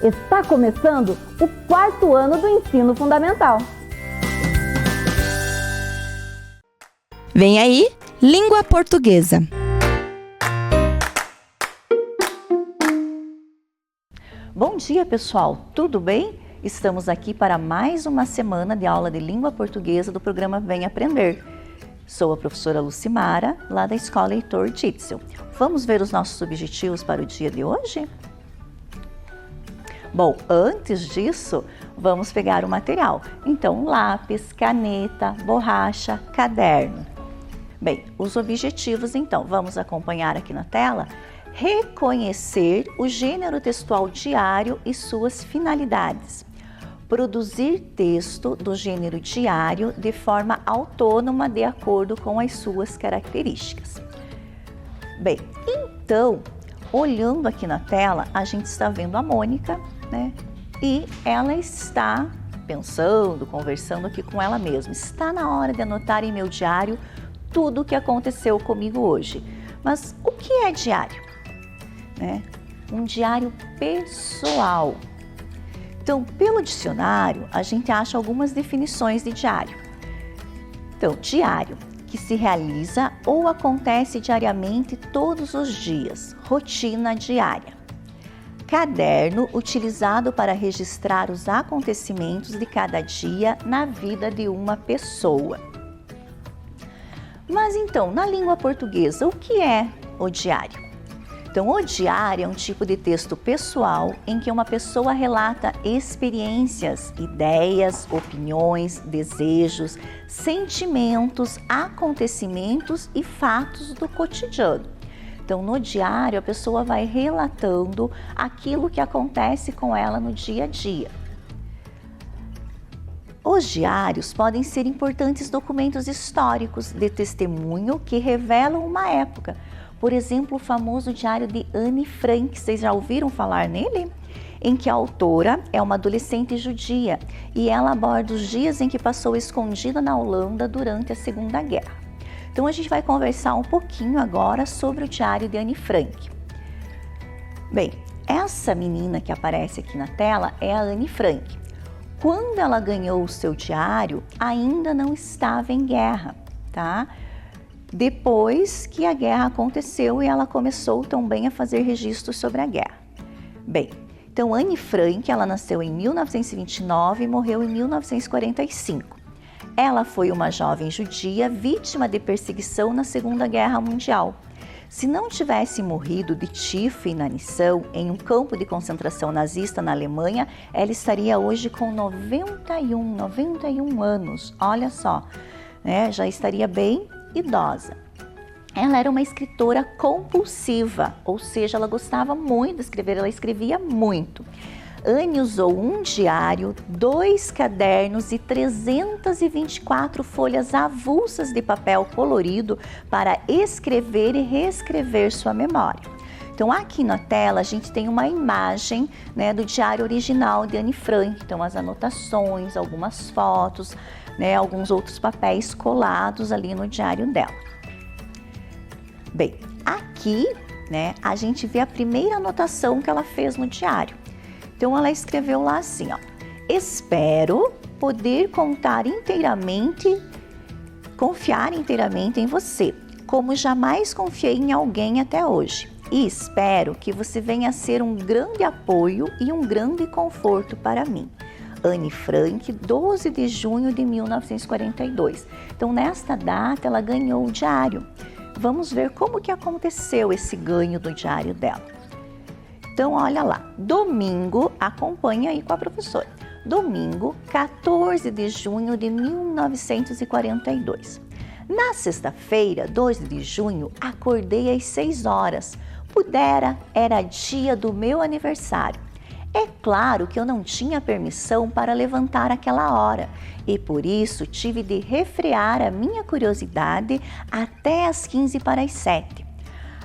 Está começando o 4º ano do ensino fundamental. Vem aí, língua portuguesa. Bom dia, pessoal, tudo bem? Estamos aqui para mais uma semana de aula de língua portuguesa do programa Vem Aprender. Sou a professora Lucimara, lá da Escola Heitor Ditzel. Vamos ver os nossos objetivos para o dia de hoje? Bom, antes disso, vamos pegar o material. Então, lápis, caneta, borracha, caderno. Bem, os objetivos, então, vamos acompanhar aqui na tela. Reconhecer o gênero textual diário e suas finalidades. Produzir texto do gênero diário de forma autônoma de acordo com as suas características. Bem, então, olhando aqui na tela, a gente está vendo a Mônica, né? E ela está pensando, conversando aqui com ela mesma. Está na hora de anotar em meu diário tudo o que aconteceu comigo hoje. Mas o que é diário? Um diário pessoal. Então, pelo dicionário, a gente acha algumas definições de diário. Então, diário, que se realiza ou acontece diariamente todos os dias, rotina diária. Caderno, utilizado para registrar os acontecimentos de cada dia na vida de uma pessoa. Mas então, na língua portuguesa, o que é o diário? Então, o diário é um tipo de texto pessoal em que uma pessoa relata experiências, ideias, opiniões, desejos, sentimentos, acontecimentos e fatos do cotidiano. Então, no diário, a pessoa vai relatando aquilo que acontece com ela no dia a dia. Os diários podem ser importantes documentos históricos de testemunho que revelam uma época. Por exemplo, o famoso diário de Anne Frank, vocês já ouviram falar nele? Em que a autora é uma adolescente judia e ela aborda os dias em que passou escondida na Holanda durante a Segunda Guerra. Então, a gente vai conversar um pouquinho agora sobre o diário de Anne Frank. Bem, essa menina que aparece aqui na tela é a Anne Frank. Quando ela ganhou o seu diário, ainda não estava em guerra, tá? Depois que a guerra aconteceu e ela começou também a fazer registros sobre a guerra. Bem, então Anne Frank, ela nasceu em 1929 e morreu em 1945. Ela foi uma jovem judia vítima de perseguição na Segunda Guerra Mundial. Se não tivesse morrido de tifo e inanição em um campo de concentração nazista na Alemanha, ela estaria hoje com 91 anos. Olha só, né? Já estaria bem idosa. Ela era uma escritora compulsiva, ou seja, ela gostava muito de escrever, ela escrevia muito. Anne usou um diário, 2 cadernos e 324 folhas avulsas de papel colorido para escrever e reescrever sua memória. Então, aqui na tela, a gente tem uma imagem, né, do diário original de Anne Frank. Então, as anotações, algumas fotos, né, alguns outros papéis colados ali no diário dela. Bem, aqui, né, a gente vê a primeira anotação que ela fez no diário. Então, ela escreveu lá assim, ó: espero poder confiar inteiramente em você, como jamais confiei em alguém até hoje. E espero que você venha a ser um grande apoio e um grande conforto para mim. Anne Frank, 12 de junho de 1942. Então, nesta data, ela ganhou o diário. Vamos ver como que aconteceu esse ganho do diário dela. Então, olha lá, domingo, acompanha aí com a professora. Domingo, 14 de junho de 1942. Na sexta-feira, 2 de junho, acordei às 6 horas. Era dia do meu aniversário. É claro que eu não tinha permissão para levantar aquela hora e por isso tive de refrear a minha curiosidade até às 15 para as 7.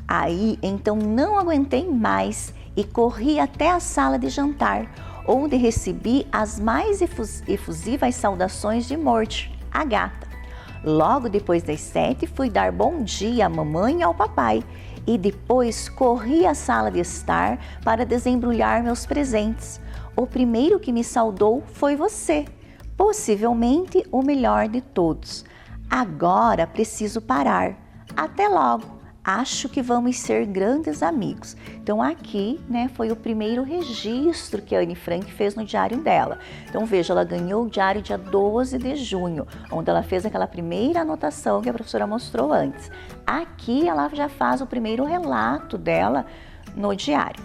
Aí, então, não aguentei mais e corri até a sala de jantar, onde recebi as mais efusivas saudações de Morte, a gata. Logo depois das 7, fui dar bom dia à mamãe e ao papai. E depois corri à sala de estar para desembrulhar meus presentes. O primeiro que me saudou foi você, possivelmente o melhor de todos. Agora preciso parar. Até logo. Acho que vamos ser grandes amigos. Então aqui, né, foi o primeiro registro que a Anne Frank fez no diário dela. Então veja, ela ganhou o diário dia 12 de junho, onde ela fez aquela primeira anotação que a professora mostrou antes. Aqui ela já faz o primeiro relato dela no diário.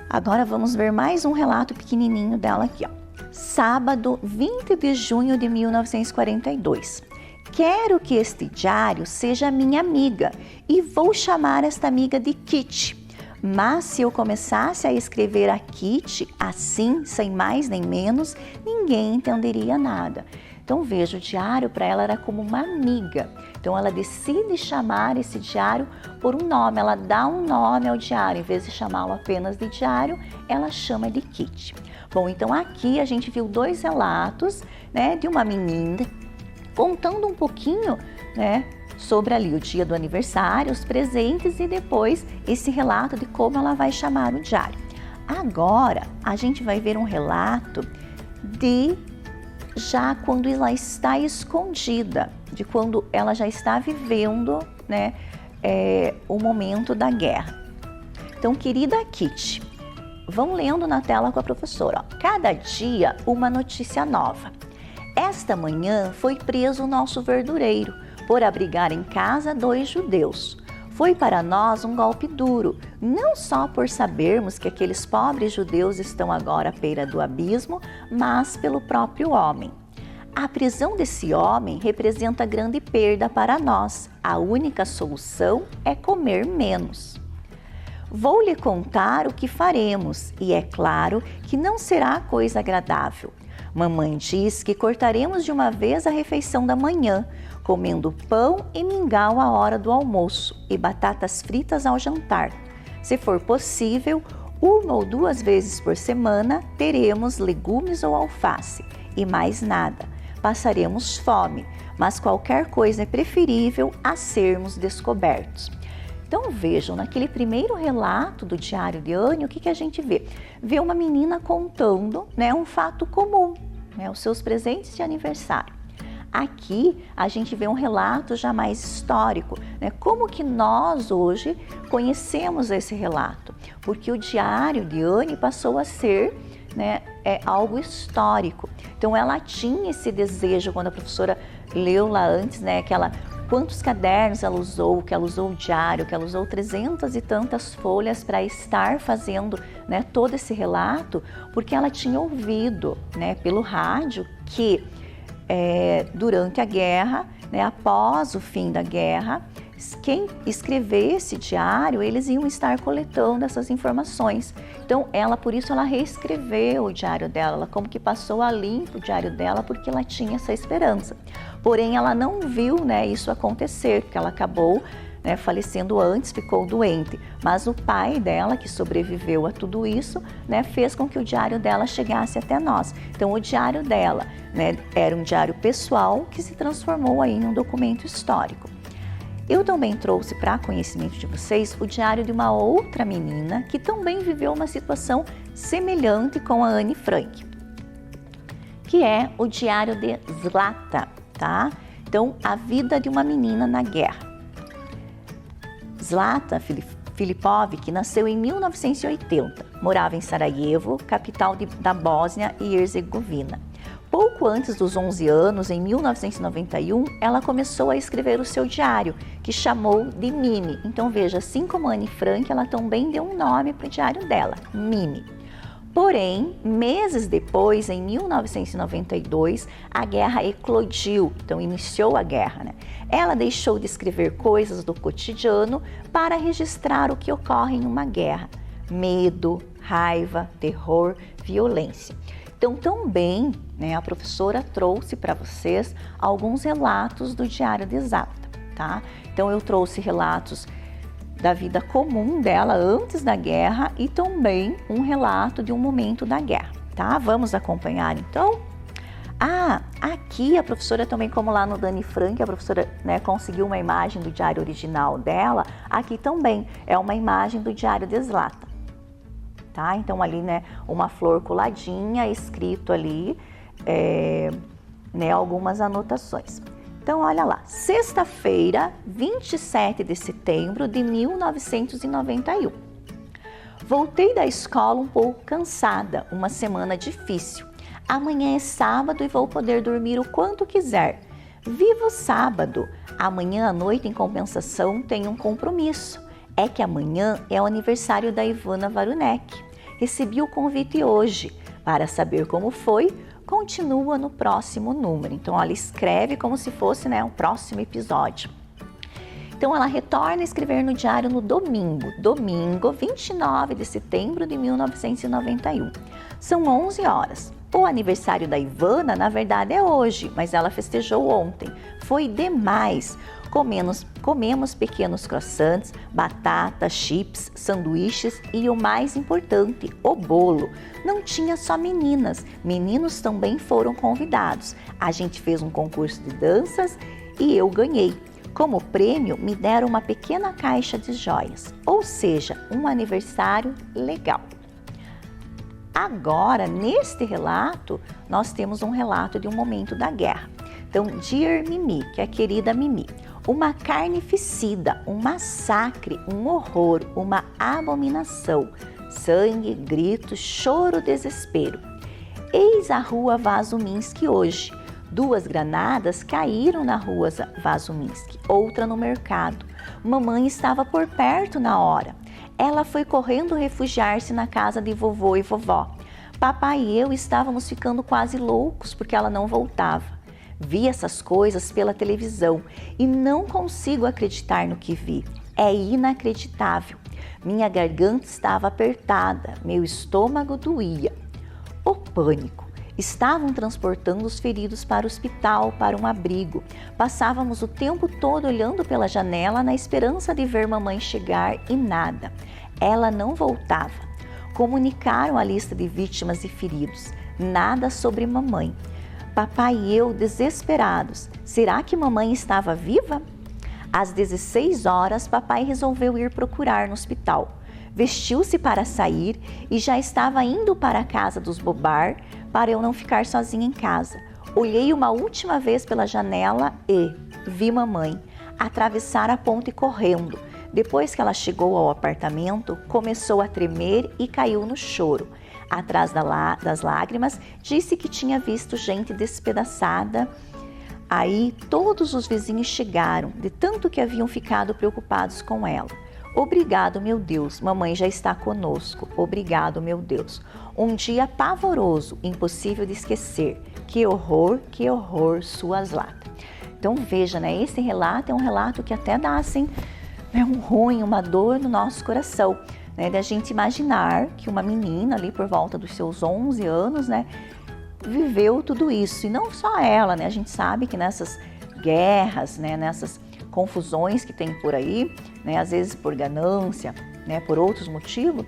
Agora vamos ver mais um relato pequenininho dela aqui, ó. Sábado, 20 de junho de 1942. Quero que este diário seja minha amiga e vou chamar esta amiga de Kitty. Mas se eu começasse a escrever a Kitty assim, sem mais nem menos, ninguém entenderia nada. Então veja, o diário para ela era como uma amiga. Então ela decide chamar esse diário por um nome, ela dá um nome ao diário. Em vez de chamá-lo apenas de diário, ela chama de Kitty. Bom, então aqui a gente viu dois relatos, né, de uma menina contando um pouquinho, né, sobre ali o dia do aniversário, os presentes e depois esse relato de como ela vai chamar o diário. Agora, a gente vai ver um relato de já quando ela está escondida, de quando ela já está vivendo, né, o momento da guerra. Então, querida Kitty, vão lendo na tela com a professora. Ó. Cada dia uma notícia nova. Esta manhã foi preso o nosso verdureiro por abrigar em casa 2 judeus. Foi para nós um golpe duro, não só por sabermos que aqueles pobres judeus estão agora à beira do abismo, mas pelo próprio homem. A prisão desse homem representa grande perda para nós. A única solução é comer menos. Vou lhe contar o que faremos e é claro que não será coisa agradável. Mamãe diz que cortaremos de uma vez a refeição da manhã, comendo pão e mingau à hora do almoço e batatas fritas ao jantar. Se for possível, 1 ou 2 vezes por semana teremos legumes ou alface e mais nada. Passaremos fome, mas qualquer coisa é preferível a sermos descobertos. Então vejam, naquele primeiro relato do diário de Anne, o que a gente vê? Vê uma menina contando, né, um fato comum, né, os seus presentes de aniversário. Aqui a gente vê um relato já mais histórico, né, como que nós hoje conhecemos esse relato, porque o diário de Anne passou a ser, né, algo histórico. Então ela tinha esse desejo, quando a professora leu lá antes, né, quantos cadernos ela usou, que ela usou o diário, que ela usou 300 e tantas folhas para estar fazendo, né, todo esse relato, porque ela tinha ouvido, né, pelo rádio que durante a guerra, né, após o fim da guerra, quem escrevesse diário, eles iam estar coletando essas informações. Então, por isso ela reescreveu o diário dela, ela como que passou a limpo o diário dela, porque ela tinha essa esperança. Porém, ela não viu, né, isso acontecer, porque ela acabou, né, falecendo antes, ficou doente. Mas o pai dela, que sobreviveu a tudo isso, né, fez com que o diário dela chegasse até nós. Então, o diário dela, né, era um diário pessoal que se transformou aí num documento histórico. Eu também trouxe para conhecimento de vocês o diário de uma outra menina que também viveu uma situação semelhante com a Anne Frank, que é o diário de Zlata, tá? Então, a vida de uma menina na guerra. Zlata Filipovic nasceu em 1980, morava em Sarajevo, capital da Bósnia e Herzegovina. Pouco antes dos 11 anos, em 1991, ela começou a escrever o seu diário, que chamou de Mimi. Então veja, assim como Anne Frank, ela também deu um nome para o diário dela, Mimi. Porém, meses depois, em 1992, a guerra eclodiu, então iniciou a guerra, né? Ela deixou de escrever coisas do cotidiano para registrar o que ocorre em uma guerra: medo, raiva, terror, violência. Então, também, né, a professora trouxe para vocês alguns relatos do diário de Zlata, tá? Então, eu trouxe relatos da vida comum dela antes da guerra e também um relato de um momento da guerra, tá? Vamos acompanhar, então? Aqui a professora também, como lá no Dani Frank, a professora, né, conseguiu uma imagem do diário original dela, aqui também é uma imagem do diário de Zlata, tá? Então ali, né, uma flor coladinha, escrito ali, né, algumas anotações. Então olha lá, sexta-feira, 27 de setembro de 1991. Voltei da escola um pouco cansada, uma semana difícil. Amanhã é sábado e vou poder dormir o quanto quiser. Viva o sábado! Amanhã à noite, em compensação, tenho um compromisso. É que amanhã é o aniversário da Ivana Varunek. Recebi o convite hoje. Para saber como foi, continua no próximo número. Então, ela escreve como se fosse, né, um próximo episódio. Então, ela retorna a escrever no diário no domingo 29 de setembro de 1991. São 11 horas. O aniversário da Ivana, na verdade, é hoje, mas ela festejou ontem. Foi demais. Comemos pequenos croissants, batata, chips, sanduíches e o mais importante, o bolo. Não tinha só meninas, meninos também foram convidados. A gente fez um concurso de danças e eu ganhei. Como prêmio, me deram uma pequena caixa de joias, ou seja, um aniversário legal. Agora, neste relato, nós temos um relato de um momento da guerra. Então, Dear Mimi, que é a querida Mimi, uma carnificida, um massacre, um horror, uma abominação, sangue, gritos, choro, desespero. Eis a rua Vazuminski hoje. 2 granadas caíram na rua Vazuminski, outra no mercado. Mamãe estava por perto na hora. Ela foi correndo refugiar-se na casa de vovô e vovó. Papai e eu estávamos ficando quase loucos porque ela não voltava. Vi essas coisas pela televisão e não consigo acreditar no que vi. É inacreditável. Minha garganta estava apertada, meu estômago doía. O pânico. Estavam transportando os feridos para o hospital, para um abrigo. Passávamos o tempo todo olhando pela janela na esperança de ver mamãe chegar e nada. Ela não voltava. Comunicaram a lista de vítimas e feridos. Nada sobre mamãe. Papai e eu desesperados. Será que mamãe estava viva? Às 16 horas, papai resolveu ir procurar no hospital. Vestiu-se para sair e já estava indo para a casa dos Bobar para eu não ficar sozinha em casa. Olhei uma última vez pela janela e vi mamãe atravessar a ponte correndo. Depois que ela chegou ao apartamento, começou a tremer e caiu no choro. Atrás das lágrimas, disse que tinha visto gente despedaçada. Aí todos os vizinhos chegaram, de tanto que haviam ficado preocupados com ela. Obrigado, meu Deus, mamãe já está conosco. Obrigado, meu Deus. Um dia pavoroso, impossível de esquecer. Que horror, sua Zlata. Então veja, né? Esse relato é um relato que até dá assim, né, um ruim, uma dor no nosso coração, né? Da gente imaginar que uma menina ali por volta dos seus 11 anos, né, viveu tudo isso. E não só ela, né? A gente sabe que nessas guerras, né, nessas confusões que tem por aí, né, às vezes por ganância, né, por outros motivos,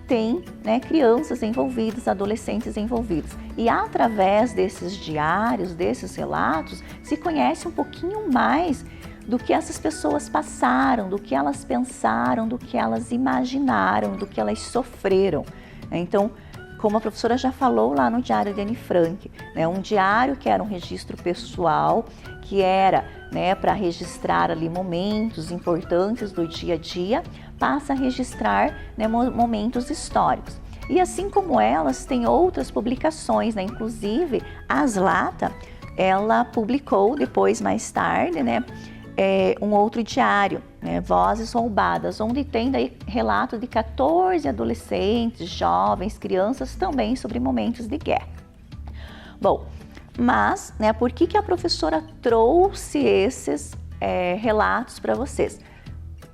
tem, né, crianças envolvidas, adolescentes envolvidos. E através desses diários, desses relatos, se conhece um pouquinho mais do que essas pessoas passaram, do que elas pensaram, do que elas imaginaram, do que elas sofreram. Então, como a professora já falou lá no diário de Anne Frank, né, um diário que era um registro pessoal, que era, né, para registrar ali momentos importantes do dia a dia, passa a registrar, né, momentos históricos. E assim como elas, tem outras publicações, né, inclusive a Zlata, ela publicou depois, mais tarde, né, um outro diário, né, Vozes Roubadas, onde tem daí relato de 14 adolescentes, jovens, crianças também sobre momentos de guerra. Bom, mas, né, por que a professora trouxe esses relatos para vocês?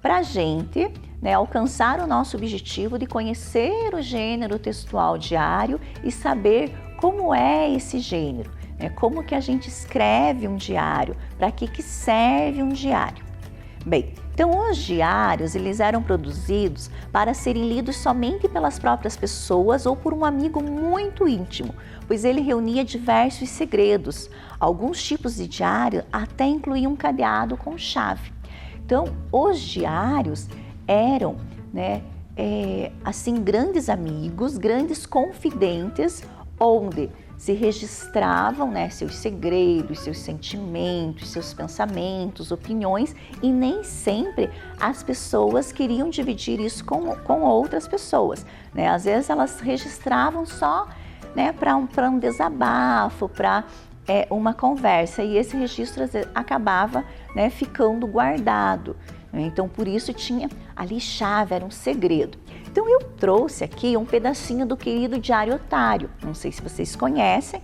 Para a gente, né, alcançar o nosso objetivo de conhecer o gênero textual diário e saber como é esse gênero, né, como que a gente escreve um diário, para que serve um diário. Bem, Então, os diários, eles eram produzidos para serem lidos somente pelas próprias pessoas ou por um amigo muito íntimo, pois ele reunia diversos segredos. Alguns tipos de diário até incluíam um cadeado com chave. Então, os diários eram, assim, grandes amigos, grandes confidentes, onde se registravam, seus segredos, seus sentimentos, seus pensamentos, opiniões, e nem sempre as pessoas queriam dividir isso com outras pessoas, Às vezes elas registravam só, para um desabafo, para uma conversa, e esse registro acabava, ficando guardado. Então, por isso tinha ali chave, era um segredo. Então, eu trouxe aqui um pedacinho do querido Diário Otário. Não sei se vocês conhecem,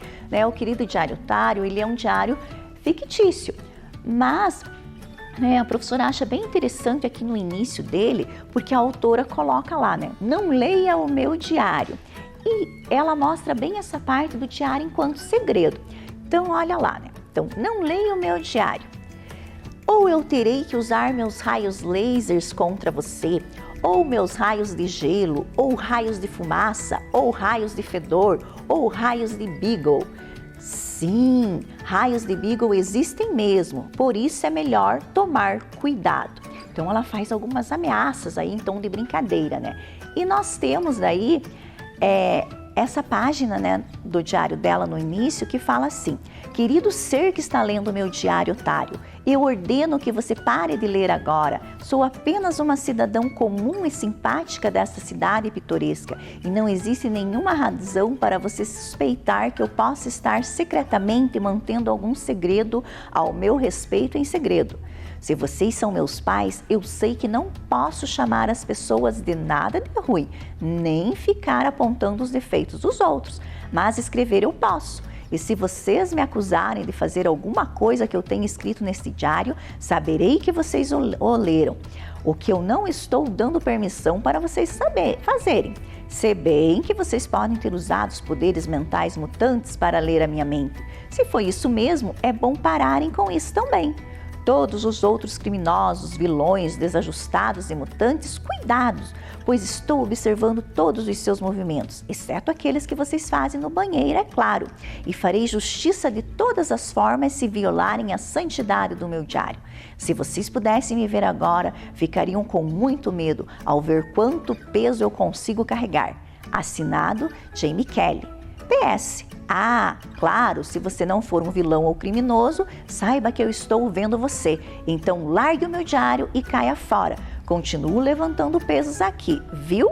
o querido Diário Otário, ele é um diário fictício, mas a professora acha bem interessante aqui no início dele, porque a autora coloca lá, não leia o meu diário. E ela mostra bem essa parte do diário enquanto segredo. Então, olha lá, Então, não leia o meu diário. Ou eu terei que usar meus raios lasers contra você, ou meus raios de gelo, ou raios de fumaça, ou raios de fedor, ou raios de Beagle. Sim, raios de Beagle existem mesmo, por isso é melhor tomar cuidado. Então ela faz algumas ameaças aí em tom de brincadeira, E nós temos daí essa página, do diário dela no início, que fala assim: querido ser que está lendo meu diário otário, eu ordeno que você pare de ler agora. Sou apenas uma cidadã comum e simpática desta cidade pitoresca e não existe nenhuma razão para você suspeitar que eu possa estar secretamente mantendo algum segredo ao meu respeito em segredo. Se vocês são meus pais, eu sei que não posso chamar as pessoas de nada de ruim, nem ficar apontando os defeitos dos outros, mas escrever eu posso. E se vocês me acusarem de fazer alguma coisa que eu tenha escrito neste diário, saberei que vocês o leram. O que eu não estou dando permissão para vocês fazerem. Se bem que vocês podem ter usado os poderes mentais mutantes para ler a minha mente. Se foi isso mesmo, é bom pararem com isso também. Todos os outros criminosos, vilões, desajustados e mutantes, cuidados, pois estou observando todos os seus movimentos, exceto aqueles que vocês fazem no banheiro, é claro, e farei justiça de todas as formas se violarem a santidade do meu diário. Se vocês pudessem me ver agora, ficariam com muito medo ao ver quanto peso eu consigo carregar. Assinado, Jamie Kelly. PS. Claro, se você não for um vilão ou criminoso, saiba que eu estou vendo você. Então largue o meu diário e caia fora. Continuo levantando pesos aqui, viu?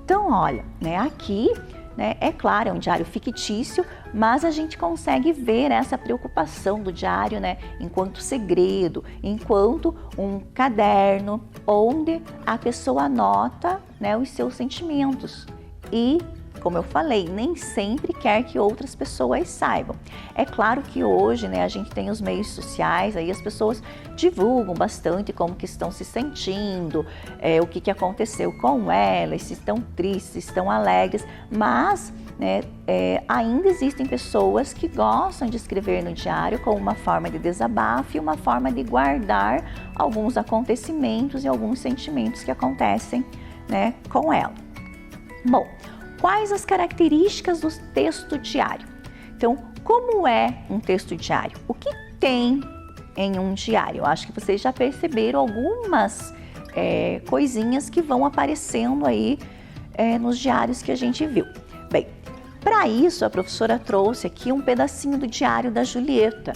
Então olha, aqui, é claro, é um diário fictício, mas a gente consegue ver essa preocupação do diário, enquanto segredo, enquanto um caderno onde a pessoa anota, os seus sentimentos. E como eu falei, nem sempre quer que outras pessoas saibam. É claro que hoje, a gente tem os meios sociais, aí as pessoas divulgam bastante como que estão se sentindo, o que aconteceu com elas, se estão tristes, se estão alegres, mas ainda existem pessoas que gostam de escrever no diário como uma forma de desabafo e uma forma de guardar alguns acontecimentos e alguns sentimentos que acontecem, com ela. Bom, quais as características do texto diário? Então, como é um texto diário? O que tem em um diário? Eu acho que vocês já perceberam algumas coisinhas que vão aparecendo aí nos diários que a gente viu. Bem, para isso a professora trouxe aqui um pedacinho do diário da Julieta,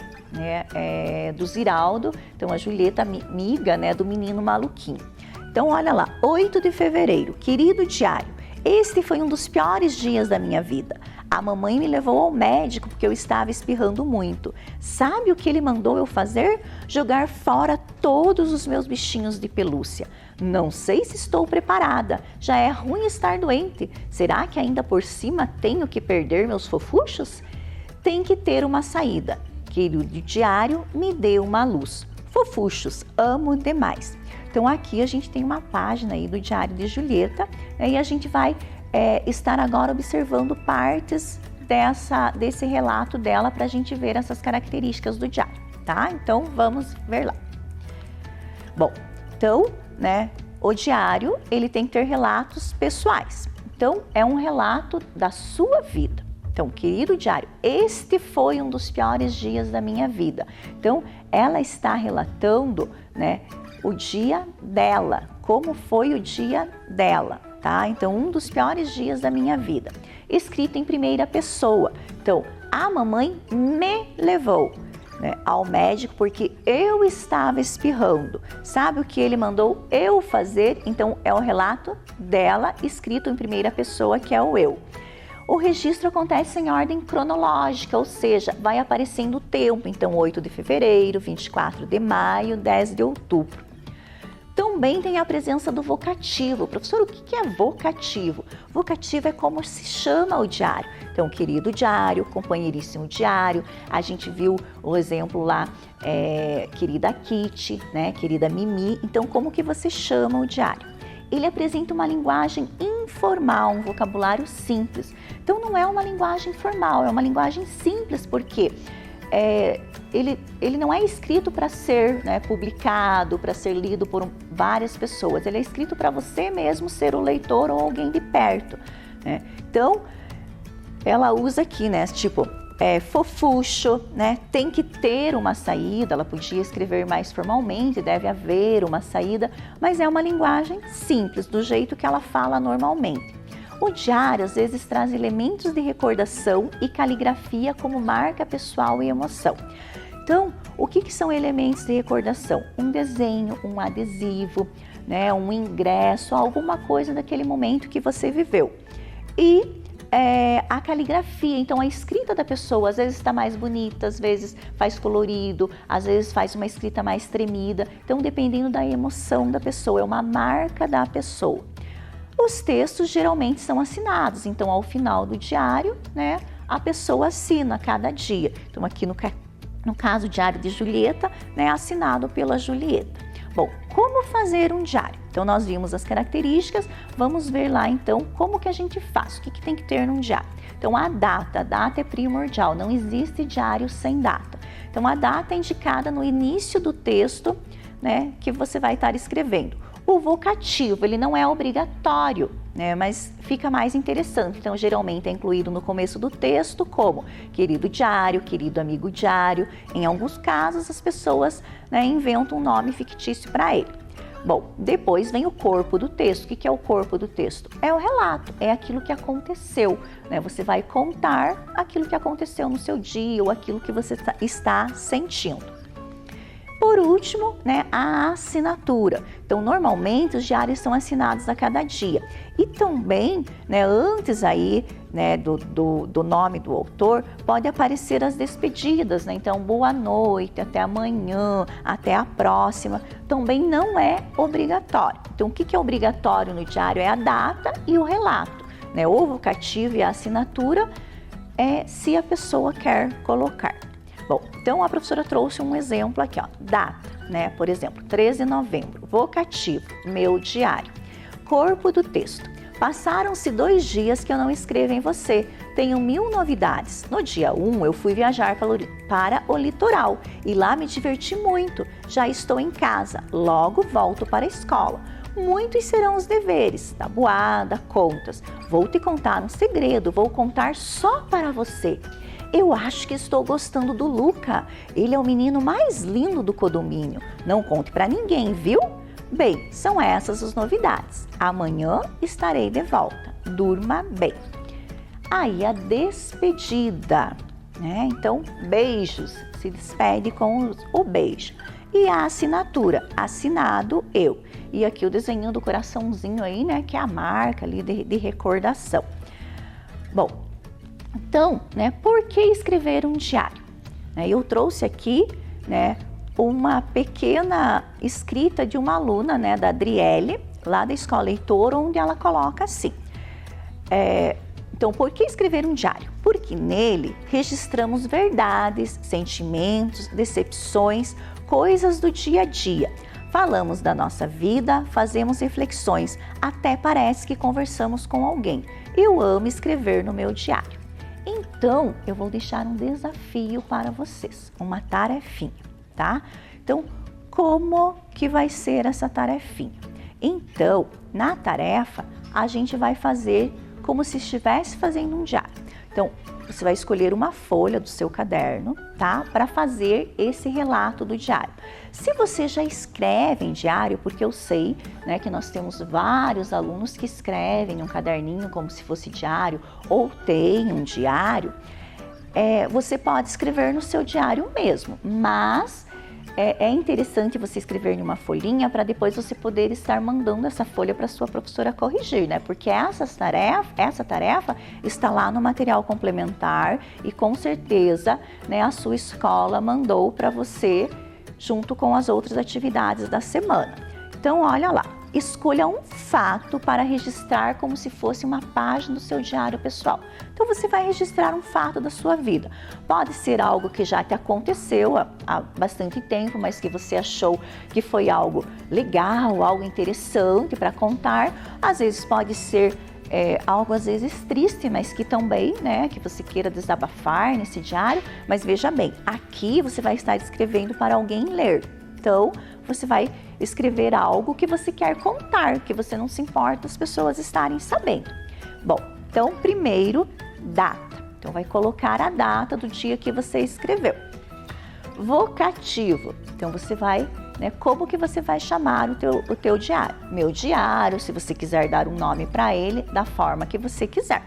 do Ziraldo. Então, a Julieta, amiga, do menino maluquinho. Então, olha lá, 8 de fevereiro, querido diário. Este foi um dos piores dias da minha vida. A mamãe me levou ao médico porque eu estava espirrando muito. Sabe o que ele mandou eu fazer? Jogar fora todos os meus bichinhos de pelúcia. Não sei se estou preparada. Já é ruim estar doente. Será que ainda por cima tenho que perder meus fofuchos? Tem que ter uma saída. Querido diário, me dê uma luz. Fofuchos, amo demais. Então aqui a gente tem uma página aí do Diário de Julieta, e a gente vai estar agora observando partes desse relato dela para a gente ver essas características do diário, tá? Então vamos ver lá. Bom, Então, né, o diário, ele tem que ter relatos pessoais. Então, é um relato da sua vida. Então, querido diário, este foi um dos piores dias da minha vida. Então, ela está relatando, né, o dia dela, como foi o dia dela, tá? Então, um dos piores dias da minha vida. Escrito em primeira pessoa. Então, a mamãe me levou, né, ao médico porque eu estava espirrando. Sabe o que ele mandou eu fazer? Então, é o relato dela, escrito em primeira pessoa, que é o eu. O registro acontece em ordem cronológica, ou seja, vai aparecendo o tempo. Então, 8 de fevereiro, 24 de maio, 10 de outubro. Também tem a presença do vocativo. Professor, o que é vocativo? Vocativo é como se chama o diário. Então, querido diário, companheiríssimo diário. A gente viu o exemplo lá, querida Kitty, né? Querida Mimi. Então, como que você chama o diário? Ele apresenta uma linguagem informal, um vocabulário simples. Então, não é uma linguagem formal, é uma linguagem simples, porque ele não é escrito para ser, né, publicado, para ser lido por várias pessoas. Ele é escrito para você mesmo ser o leitor ou alguém de perto, né? Então, ela usa aqui, né, tipo, fofucho, né? Tem que ter uma saída. Ela podia escrever mais formalmente, deve haver uma saída, mas é uma linguagem simples, do jeito que ela fala normalmente. O diário às vezes traz elementos de recordação e caligrafia como marca pessoal e emoção. Então, o que são elementos de recordação? Um desenho, um adesivo, né? Um ingresso, alguma coisa daquele momento que você viveu. E a caligrafia, então a escrita da pessoa às vezes está mais bonita, às vezes faz colorido, às vezes faz uma escrita mais tremida. Então, dependendo da emoção da pessoa, é uma marca da pessoa. Os textos geralmente são assinados, então ao final do diário, né, a pessoa assina cada dia. Então, aqui no caso, o diário de Julieta, né, assinado pela Julieta. Bom, como fazer um diário? Então, nós vimos as características, vamos ver lá então como que a gente faz, o que tem que ter num diário. Então, a data é primordial, não existe diário sem data. Então, a data é indicada no início do texto, né, que você vai estar escrevendo. O vocativo, ele não é obrigatório, né, mas fica mais interessante. Então, geralmente é incluído no começo do texto como querido diário, querido amigo diário. Em alguns casos, as pessoas, né, inventam um nome fictício para ele. Bom, depois vem o corpo do texto. O que é o corpo do texto? É o relato, é aquilo que aconteceu, né? Você vai contar aquilo que aconteceu no seu dia ou aquilo que você está sentindo. Por último, né, a assinatura. Então, normalmente os diários são assinados a cada dia. E também, né, antes aí, né, do nome do autor, pode aparecer as despedidas, né? Então, boa noite, até amanhã, até a próxima. Também não é obrigatório. Então, o que é obrigatório no diário é a data e o relato, né? O vocativo e a assinatura se a pessoa quer colocar. Bom, então a professora trouxe um exemplo aqui, ó, data, né? Por exemplo, 13 de novembro, vocativo, meu diário. Corpo do texto. Passaram-se 2 dias que eu não escrevo em você. Tenho 1000 novidades. No dia 1, eu fui viajar para o litoral e lá me diverti muito. Já estou em casa, logo volto para a escola. Muitos serão os deveres, tabuada, contas. Vou te contar um segredo, vou contar só para você. Eu acho que estou gostando do Luca. Ele é o menino mais lindo do condomínio. Não conte para ninguém, viu? Bem, são essas as novidades. Amanhã estarei de volta. Durma bem. Aí a despedida, né? Então, beijos. Se despede com o beijo. E a assinatura, assinado eu. E aqui o desenho do coraçãozinho aí, né? Que é a marca ali de recordação. Bom, então, né, por que escrever um diário? Eu trouxe aqui, né, uma pequena escrita de uma aluna, né, da Adriele, lá da Escola Heitor, onde ela coloca assim. Então, por que escrever um diário? Porque nele registramos verdades, sentimentos, decepções, coisas do dia a dia. Falamos da nossa vida, fazemos reflexões, até parece que conversamos com alguém. Eu amo escrever no meu diário. Então, eu vou deixar um desafio para vocês, uma tarefinha, tá? Então, como que vai ser essa tarefinha. Então, na tarefa, a gente vai fazer como se estivesse fazendo um diário. Então, você vai escolher uma folha do seu caderno, tá? Para fazer esse relato do diário. Se você já escreve em diário, porque eu sei, né, que nós temos vários alunos que escrevem um caderninho como se fosse diário ou tem um diário, você pode escrever no seu diário mesmo, mas é interessante você escrever em uma folhinha para depois você poder estar mandando essa folha para sua professora corrigir, né? Porque essa tarefa está lá no material complementar e com certeza, né, a sua escola mandou para você junto com as outras atividades da semana. Então, olha lá, escolha um fato para registrar como se fosse uma página do seu diário pessoal. Então, você vai registrar um fato da sua vida. Pode ser algo que já te aconteceu há bastante tempo, mas que você achou que foi algo legal, algo interessante para contar. Às vezes pode ser algo às vezes triste, mas que também, né, que você queira desabafar nesse diário. Mas veja bem, aqui você vai estar escrevendo para alguém ler. Então, você vai escrever algo que você quer contar, que você não se importa as pessoas estarem sabendo. Bom, então primeiro, data. Então vai colocar a data do dia que você escreveu. Vocativo. Então você vai, né, como que você vai chamar o teu diário? Meu diário, se você quiser dar um nome para ele, da forma que você quiser.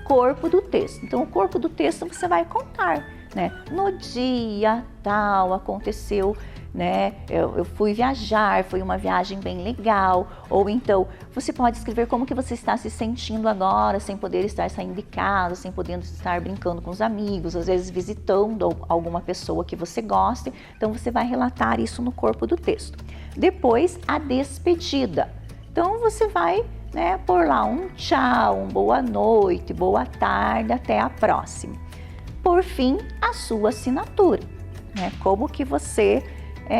Corpo do texto. Então o corpo do texto você vai contar, né? No dia tal aconteceu, né? Eu fui viajar, foi uma viagem bem legal. Ou então você pode escrever como que você está se sentindo agora, sem poder estar saindo de casa, sem poder estar brincando com os amigos, às vezes visitando alguma pessoa que você goste. Então você vai relatar isso no corpo do texto. Depois, a despedida. Então você vai, né, pôr lá um tchau, um boa noite, boa tarde, até a próxima. Por fim, a sua assinatura, né? Como que você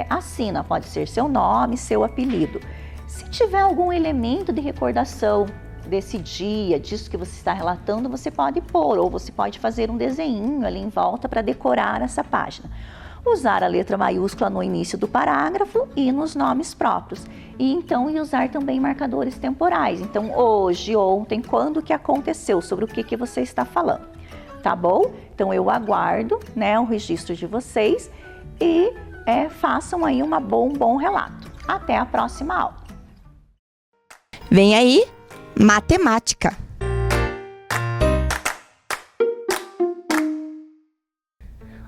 assina, pode ser seu nome, seu apelido. Se tiver algum elemento de recordação desse dia, disso que você está relatando, você pode pôr, ou você pode fazer um desenho ali em volta para decorar essa página. Usar a letra maiúscula no início do parágrafo e nos nomes próprios. E então usar também marcadores temporais. Então, hoje, ontem, quando que aconteceu, sobre o que você está falando. Tá bom? Então, eu aguardo, né, o registro de vocês e façam aí um bom relato. Até a próxima aula. Vem aí, matemática.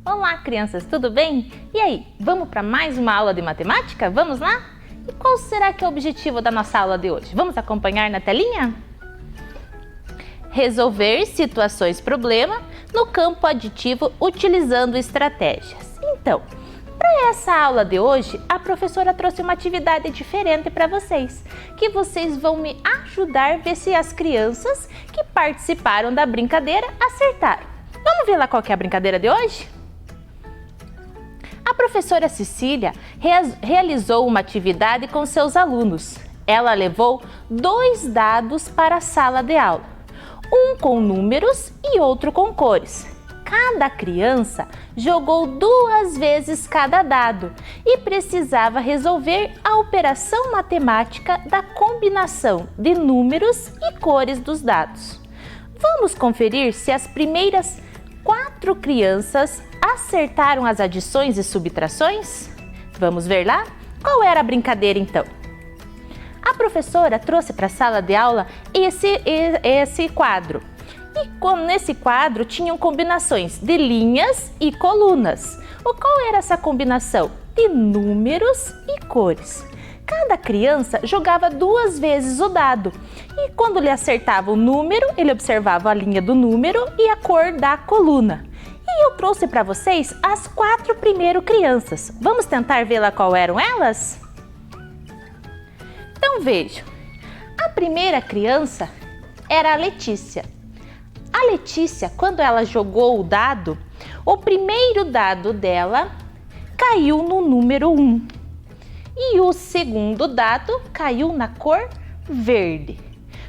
Olá, crianças, tudo bem? E aí, vamos para mais uma aula de matemática? Vamos lá? E qual será que é o objetivo da nossa aula de hoje? Vamos acompanhar na telinha? Resolver situações-problema no campo aditivo utilizando estratégias. Então, para essa aula de hoje, a professora trouxe uma atividade diferente para vocês, que vocês vão me ajudar a ver se as crianças que participaram da brincadeira acertaram. Vamos ver lá qual que é a brincadeira de hoje? A professora Cecília realizou uma atividade com seus alunos. Ela levou 2 dados para a sala de aula, um com números e outro com cores. Cada criança jogou 2 vezes cada dado e precisava resolver a operação matemática da combinação de números e cores dos dados. Vamos conferir se as primeiras 4 crianças acertaram as adições e subtrações? Vamos ver lá? Qual era a brincadeira então? A professora trouxe para a sala de aula esse quadro. E nesse quadro tinham combinações de linhas e colunas. Qual era essa combinação? De números e cores. Cada criança jogava 2 vezes o dado. E quando ele acertava o número, ele observava a linha do número e a cor da coluna. E eu trouxe para vocês as 4 primeiras crianças. Vamos tentar ver lá qual eram elas? Então vejam, a primeira criança era a Letícia. A Letícia, quando ela jogou o dado, o primeiro dado dela caiu no número 1 e o segundo dado caiu na cor verde.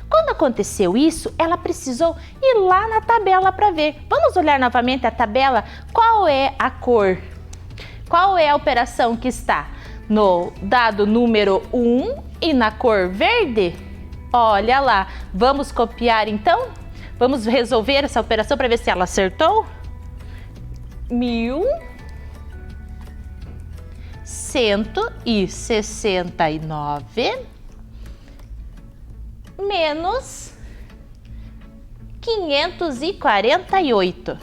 Quando aconteceu isso, ela precisou ir lá na tabela para ver. Vamos olhar novamente a tabela? Qual é a cor? qual é a operação que está no dado número 1 e na cor verde? Olha lá, vamos copiar então? Vamos resolver essa operação para ver se ela acertou? 1.169 menos 548.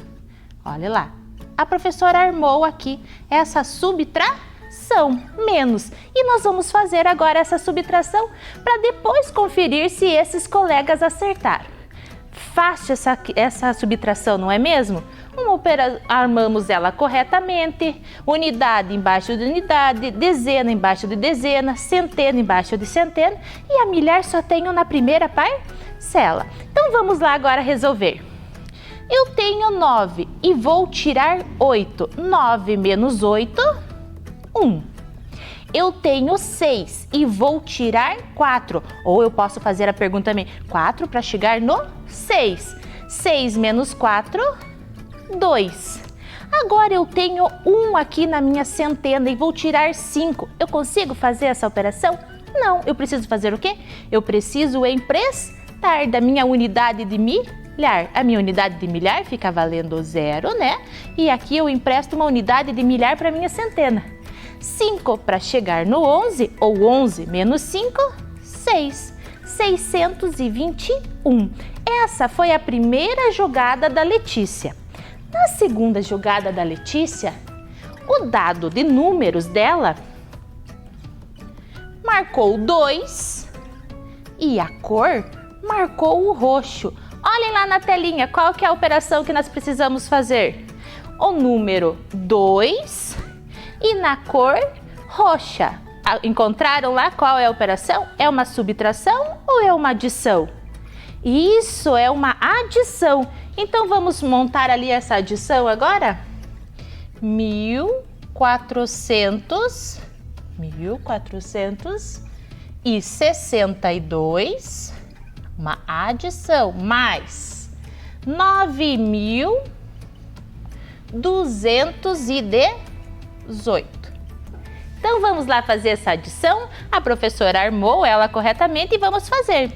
Olha lá, a professora armou aqui essa subtração, menos. E nós vamos fazer agora essa subtração para depois conferir se esses colegas acertaram. Fácil essa subtração, não é mesmo? Armamos ela corretamente, unidade embaixo de unidade, dezena embaixo de dezena, centena embaixo de centena e a milhar só tenho na primeira parcela. Então vamos lá agora resolver. Eu tenho 9 e vou tirar 8. 9 menos 8, 1. Eu tenho 6 e vou tirar 4. Ou eu posso fazer a pergunta também, 4 para chegar no 6. 6 menos 4, 2. Agora eu tenho 1 aqui na minha centena e vou tirar 5. Eu consigo fazer essa operação? Não. Eu preciso fazer o quê? Eu preciso emprestar da minha unidade de milhar. A minha unidade de milhar fica valendo 0, né? E aqui eu empresto uma unidade de milhar para minha centena. 5 para chegar no 11, ou 11 menos 5, 6. 621. Essa foi a primeira jogada da Letícia. Na segunda jogada da Letícia, o dado de números dela marcou 2 e a cor marcou o roxo. Olhem lá na telinha qual que é a operação que nós precisamos fazer. O número 2 e na cor roxa. Encontraram lá qual é a operação? É uma subtração ou é uma adição? Isso, é uma adição. Então vamos montar ali essa adição agora? 1462, uma adição, mais 9.218. Então vamos lá fazer essa adição. A professora armou ela corretamente e vamos fazer.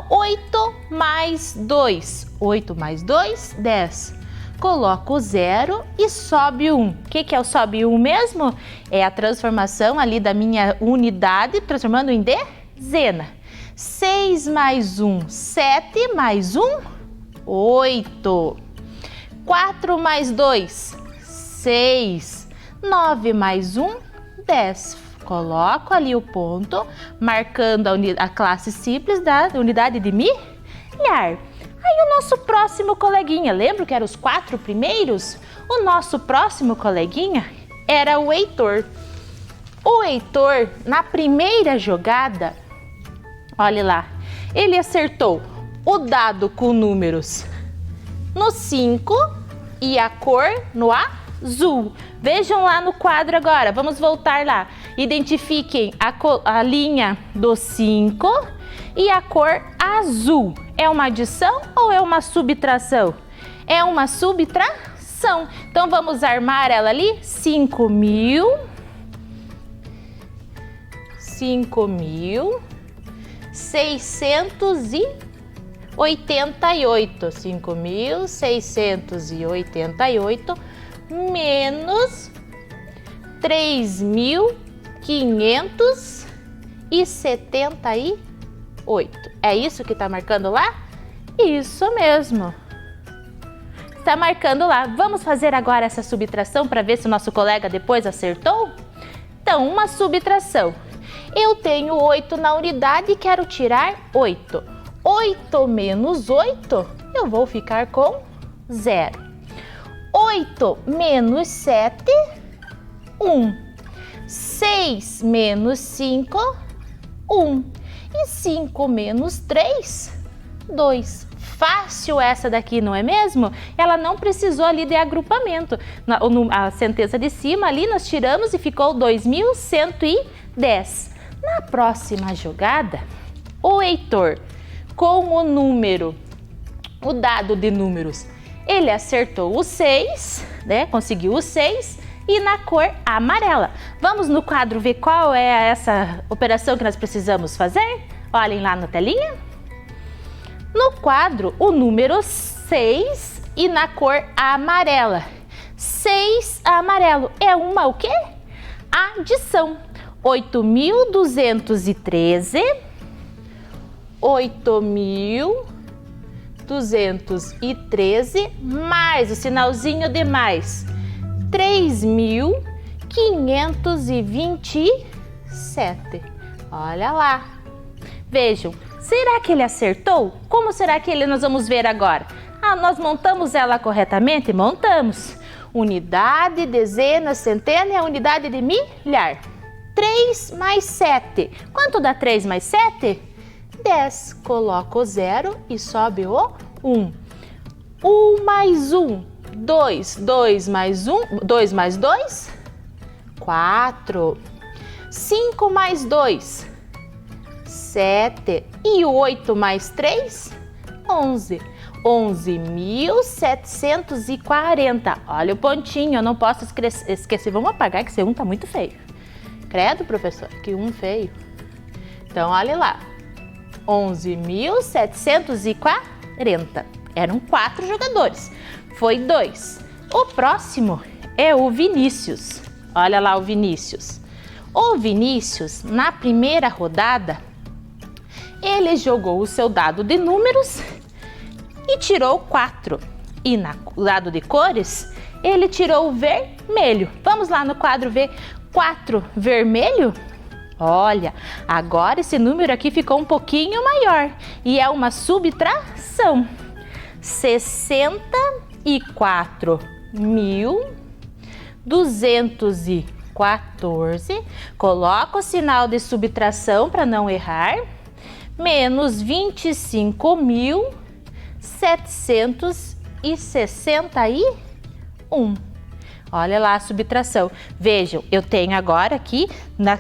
8 mais 2. 8 mais 2, 10. Coloco o 0 e sobe 1. O que é o sobe 1 mesmo? É a transformação ali da minha unidade, transformando em dezena. 6 mais 1, 7 mais 1, 8. 4 mais 2, 6. 9 mais 1, 10. Coloco ali o ponto, marcando a classe simples da unidade de milhar. Aí o nosso próximo coleguinha, lembra que eram os 4 primeiros? O nosso próximo coleguinha era o Heitor. O Heitor, na primeira jogada, olha lá, ele acertou o dado com números no 5 e a cor no azul. Vejam lá no quadro agora, vamos voltar lá. Identifiquem a linha do 5 e a cor azul. É uma adição ou é uma subtração? É uma subtração. Então vamos armar ela ali. 5.688. 5.688 menos 3.578. É isso que está marcando lá? Isso mesmo. Está marcando lá. Vamos fazer agora essa subtração para ver se o nosso colega depois acertou? Então, uma subtração. Eu tenho 8 na unidade e quero tirar 8. 8 menos 8, eu vou ficar com 0. 8 menos 7, 1. 6 menos 5, 1. E 5 menos 3, 2. Fácil essa daqui, não é mesmo? Ela não precisou ali de agrupamento. A sentença de cima ali nós tiramos e ficou 2.110. Na próxima jogada, o Heitor, com o dado de números, ele acertou o 6, né? Conseguiu o 6 e na cor amarela. Vamos no quadro ver qual é essa operação que nós precisamos fazer? Olhem lá na telinha. No quadro, o número 6 e na cor amarela. 6 amarelo é uma o quê? Adição. 8.213, 8.213 mais o sinalzinho de mais 3.527. Olha lá. Vejam, será que ele acertou? Como será que nós vamos ver agora? Nós montamos ela corretamente? Montamos. Unidade, dezena, centena e a unidade de milhar. 3 mais 7. Quanto dá 3 mais 7? 10. Coloco o 0 e sobe o 1. 1 mais 1. 2. 2 mais 1. 2 mais 2. 4. 5 mais 2. 7. E 8 mais 3? 11. 11.740. Olha o pontinho, eu não posso esquecer. Vamos apagar que esse 1 tá muito feio. Credo, professor, que 1 feio. Então, olha lá. 11.740. Eram 4 jogadores. Foi 2. O próximo é o Vinícius. Olha lá o Vinícius. O Vinícius, na primeira rodada, ele jogou o seu dado de números e tirou 4. E no lado de cores, ele tirou o vermelho. Vamos lá no quadro ver 4 vermelho? Olha, agora esse número aqui ficou um pouquinho maior e é uma subtração. 64.214. Coloca o sinal de subtração para não errar. Menos 25.761. Olha lá a subtração. Vejam, eu tenho agora aqui,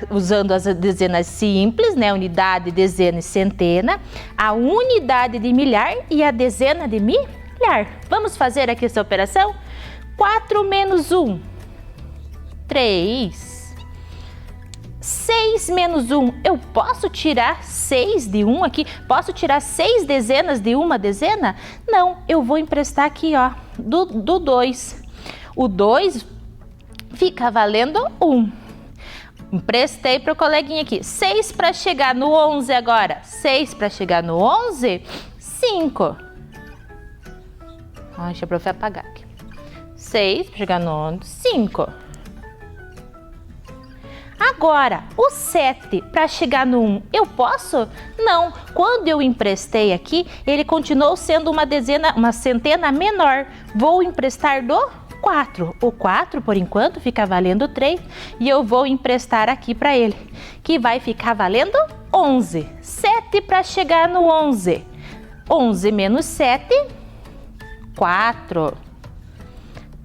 usando as dezenas simples, né? Unidade, dezena e centena, a unidade de milhar e a dezena de milhar. Vamos fazer aqui essa operação? 4 menos 1, 3. 6 menos 1, eu posso tirar 6 de 1 aqui? Posso tirar 6 dezenas de uma dezena? Não, eu vou emprestar aqui, ó, do 2. O 2 fica valendo 1. Emprestei para o coleguinha aqui. 6 para chegar no 11 agora. 6 para chegar no 11, 5. Deixa eu apagar aqui. 6 para chegar no 11, 5. Agora, o 7 para chegar no 1, eu posso? Não. Quando eu emprestei aqui, ele continuou sendo uma centena menor. Vou emprestar do 4. O 4, por enquanto, fica valendo 3 e eu vou emprestar aqui para ele, que vai ficar valendo 11. 7 para chegar no 11. 11 menos 7, 4.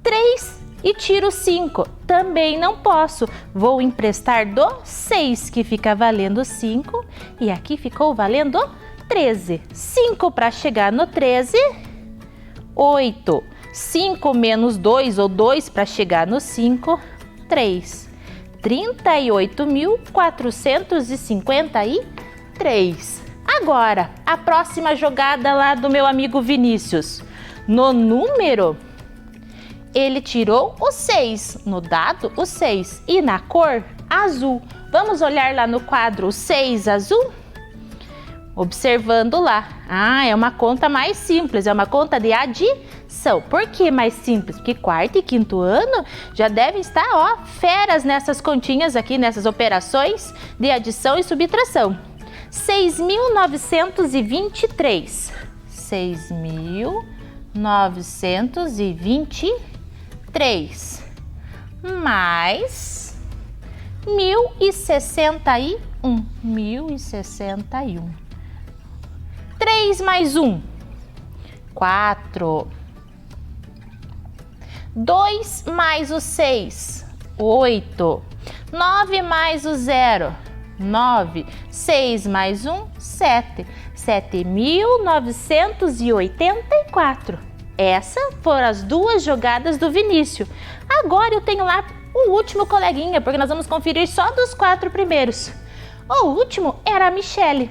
3 e tiro 5. Também não posso. Vou emprestar do 6, que fica valendo 5 e aqui ficou valendo 13. 5 para chegar no 13, 8. 5 menos 2, ou 2 para chegar no 5, 3. 38.453. Agora, a próxima jogada lá do meu amigo Vinícius. No número, ele tirou o 6. No dado, o 6. E na cor, azul. Vamos olhar lá no quadro o 6 azul? Observando lá. É uma conta mais simples, é uma conta de adição. Por que mais simples? Porque quarto e quinto ano já devem estar, ó, feras nessas continhas aqui, nessas operações de adição e subtração. 6.923. 6.923 mais 1.061. 1.061. 3 mais 1, 4. 2 mais o 6, 8. 9 mais o 0, 9. 6 mais 1, 7. 7.984. Essas foram as duas jogadas do Vinícius. Agora eu tenho lá o último coleguinha, porque nós vamos conferir só dos 4 primeiros. O último era a Michele.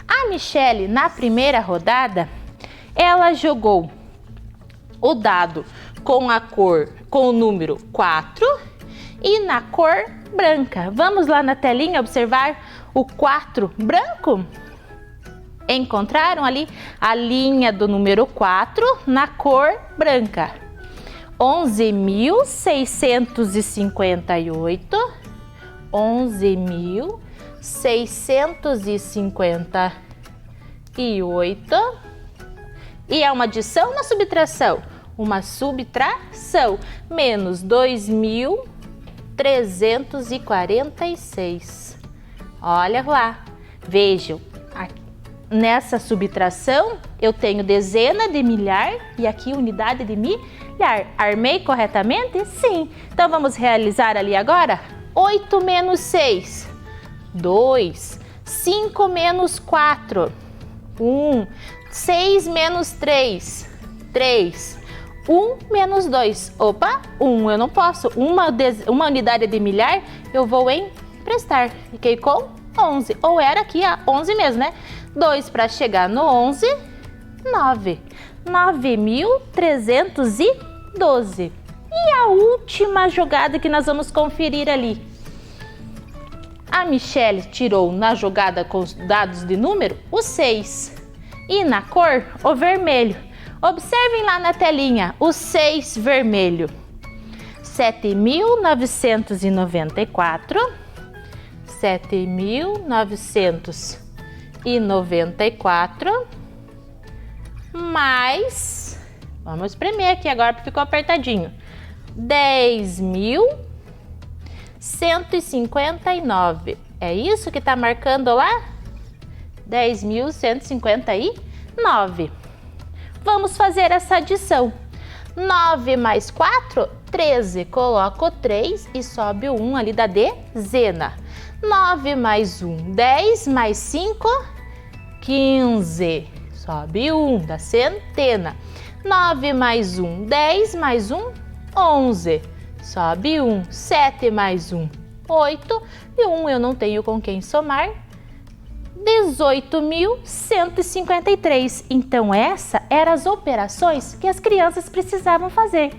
A Michele, na primeira rodada, ela jogou o dado com a cor, com o número 4 e na cor branca. Vamos lá na telinha observar o 4 branco? Encontraram ali a linha do número 4 na cor branca. 11.658, 11.658. E é uma adição ou uma subtração? Uma subtração. Menos 2.346. Olha lá, vejam, aqui, nessa subtração eu tenho dezena de milhar e aqui unidade de milhar. Armei corretamente? Sim. Então vamos realizar ali agora? 8 menos 6, 2. 5 menos 4, 1. 6 menos 3, 3. 1 menos 2. Opa, 1 eu não posso. Uma unidade de milhar eu vou emprestar. Fiquei com 11. Ou era aqui a 11 mesmo, né? 2 para chegar no 11, 9. 9.312. E a última jogada que nós vamos conferir ali. A Michele tirou na jogada com os dados de número o 6. E na cor, o vermelho. Observem lá na telinha o 6 vermelho. 7.994. 7.994. Mais, vamos espremer aqui agora porque ficou apertadinho. 10.159. É isso que está marcando lá? 10.159. Vamos fazer essa adição. 9 mais 4, 13. Coloco o 3 e sobe o 1 ali da dezena. 9 mais 1, 10 mais 5, 15. Sobe 1 da centena. 9 mais 1, 10 mais 1, 11. Sobe 1. 7 mais 1, 8. E 1 eu não tenho com quem somar. 18.153. Então essa eram as operações que as crianças precisavam fazer.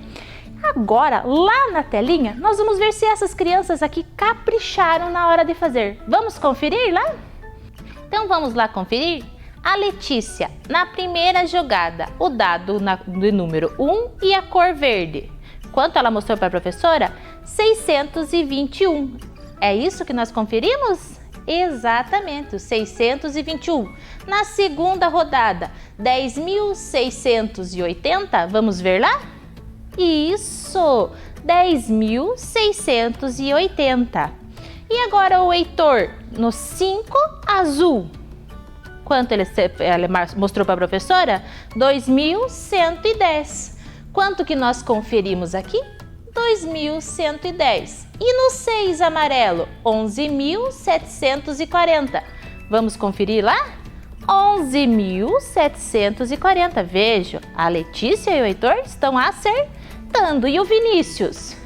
Agora, lá na telinha, nós vamos ver se essas crianças aqui capricharam na hora de fazer. Vamos conferir lá? Então vamos lá conferir? A Letícia, na primeira jogada, o dado de número 1 e a cor verde. Quanto ela mostrou para a professora? 621. É isso que nós conferimos? Exatamente, 621. Na segunda rodada, 10.680. Vamos ver lá? Isso, 10.680. E agora o Heitor, no 5 azul. Quanto ele mostrou para a professora? 2.110. Quanto que nós conferimos aqui? 2.110. E no 6 amarelo? 11.740. Vamos conferir lá? 11.740. Veja, a Letícia e o Heitor estão acertando. E o Vinícius?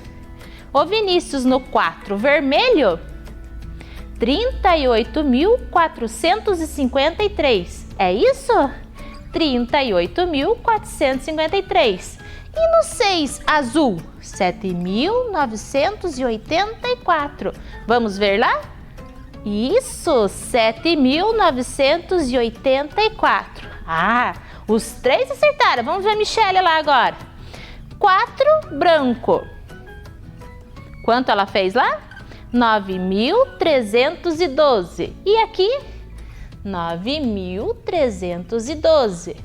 O Vinícius no 4 vermelho? 38.453. É isso? 38.453. E no 6 azul? 7.984. Vamos ver lá? Isso, 7.984. Ah, os 3 acertaram. Vamos ver a Michele lá agora. 4 branco. Quanto ela fez lá? 9.312. E aqui? 9.312.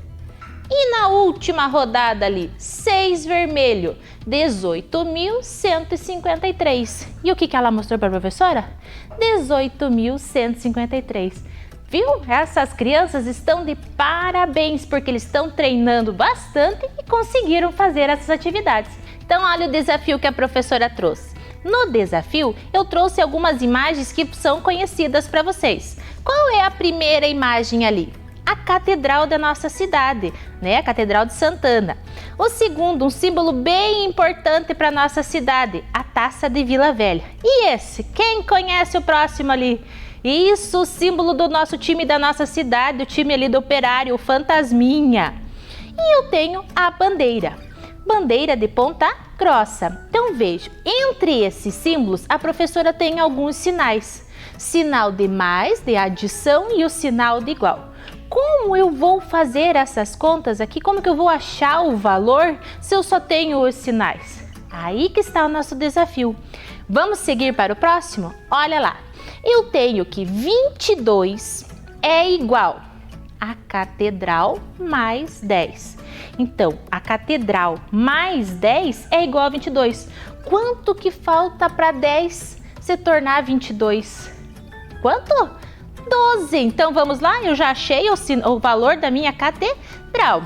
E na última rodada ali, 6 vermelho, 18.153. E o que ela mostrou para a professora? 18.153. Viu? Essas crianças estão de parabéns, porque eles estão treinando bastante e conseguiram fazer essas atividades. Então, olha o desafio que a professora trouxe. No desafio, eu trouxe algumas imagens que são conhecidas para vocês. Qual é a primeira imagem ali? A catedral da nossa cidade, né? A Catedral de Santana. O segundo, um símbolo bem importante para nossa cidade, a Taça de Vila Velha. E esse? Quem conhece o próximo ali? Isso, o símbolo do nosso time da nossa cidade, o time ali do Operário, o Fantasminha. E eu tenho a bandeira, bandeira de Ponta Grossa. Então veja, entre esses símbolos a professora tem alguns sinais. Sinal de mais, de adição, e o sinal de igual. Como eu vou fazer essas contas aqui? Como que eu vou achar o valor se eu só tenho os sinais? Aí que está o nosso desafio. Vamos seguir para o próximo? Olha lá, eu tenho que 22 é igual a catedral mais 10. Então, a catedral mais 10 é igual a 22. Quanto que falta para 10 se tornar 22? Quanto? 12. Então, vamos lá, eu já achei o valor da minha catedral.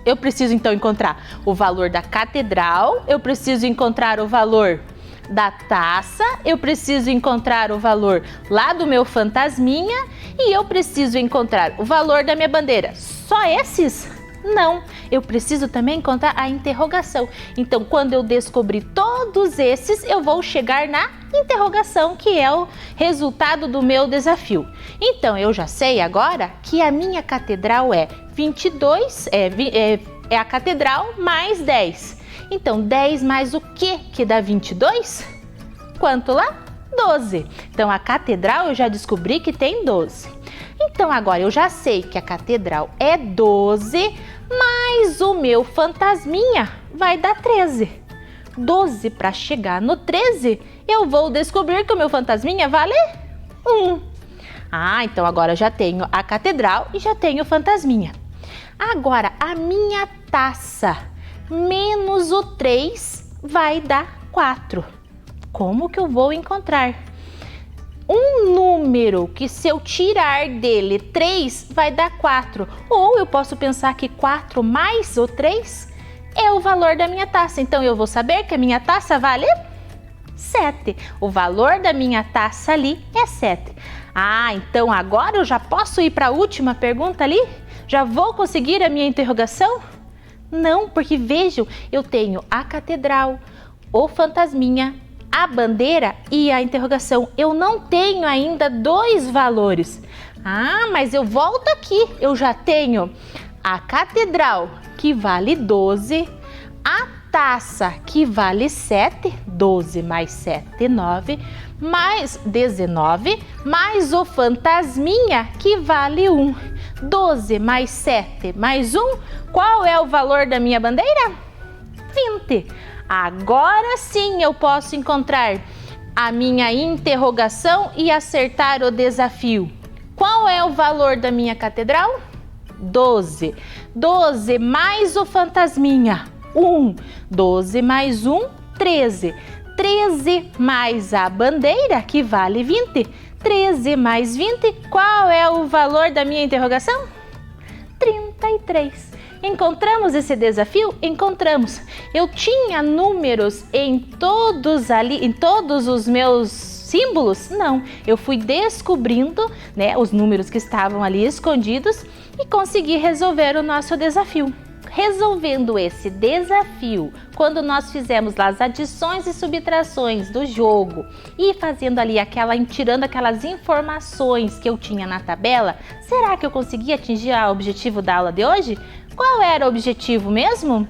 Eu preciso, então, encontrar o valor da catedral, eu preciso encontrar o valor da taça, eu preciso encontrar o valor lá do meu fantasminha e eu preciso encontrar o valor da minha bandeira. Só esses? Não, eu preciso também encontrar a interrogação. Então, quando eu descobrir todos esses, eu vou chegar na interrogação, que é o resultado do meu desafio. Então, eu já sei agora que a minha catedral é 22, é a catedral mais 10. Então, 10 mais o que dá 22? Quanto lá? 12. Então, a catedral eu já descobri que tem 12. Então, agora eu já sei que a catedral é 12, mas o meu fantasminha vai dar 13. 12 para chegar no 13, eu vou descobrir que o meu fantasminha vale 1. Ah, então agora eu já tenho a catedral e já tenho o fantasminha. Agora, a minha taça menos o 3 vai dar 4. Como que eu vou encontrar? Um número que se eu tirar dele 3 vai dar 4. Ou eu posso pensar que 4 mais o 3 é o valor da minha taça. Então eu vou saber que a minha taça vale 7. O valor da minha taça ali é 7. Ah, então agora eu já posso ir para a última pergunta ali? Já vou conseguir a minha interrogação? Não, porque vejam, eu tenho a catedral, o fantasminha, a bandeira e a interrogação. Eu não tenho ainda 2 valores. Ah, mas eu volto aqui. Eu já tenho a catedral, que vale 12, a taça, que vale 7, 12 mais 7, 9, mais 19, mais o fantasminha, que vale 1. 12 mais 7 mais 1, qual é o valor da minha bandeira? 20. Agora sim eu posso encontrar a minha interrogação e acertar o desafio. Qual é o valor da minha catedral? 12. 12 mais o fantasminha, 1. 12 mais 1, 13. 13 mais a bandeira, que vale 20. 13 mais 20, qual é o valor da minha interrogação? 33. Encontramos esse desafio? Encontramos. Eu tinha números em todos os meus símbolos? Não. Eu fui descobrindo, os números que estavam ali escondidos e consegui resolver o nosso desafio. Resolvendo esse desafio, quando nós fizemos lá as adições e subtrações do jogo e fazendo ali tirando aquelas informações que eu tinha na tabela, será que eu consegui atingir o objetivo da aula de hoje? Qual era o objetivo mesmo?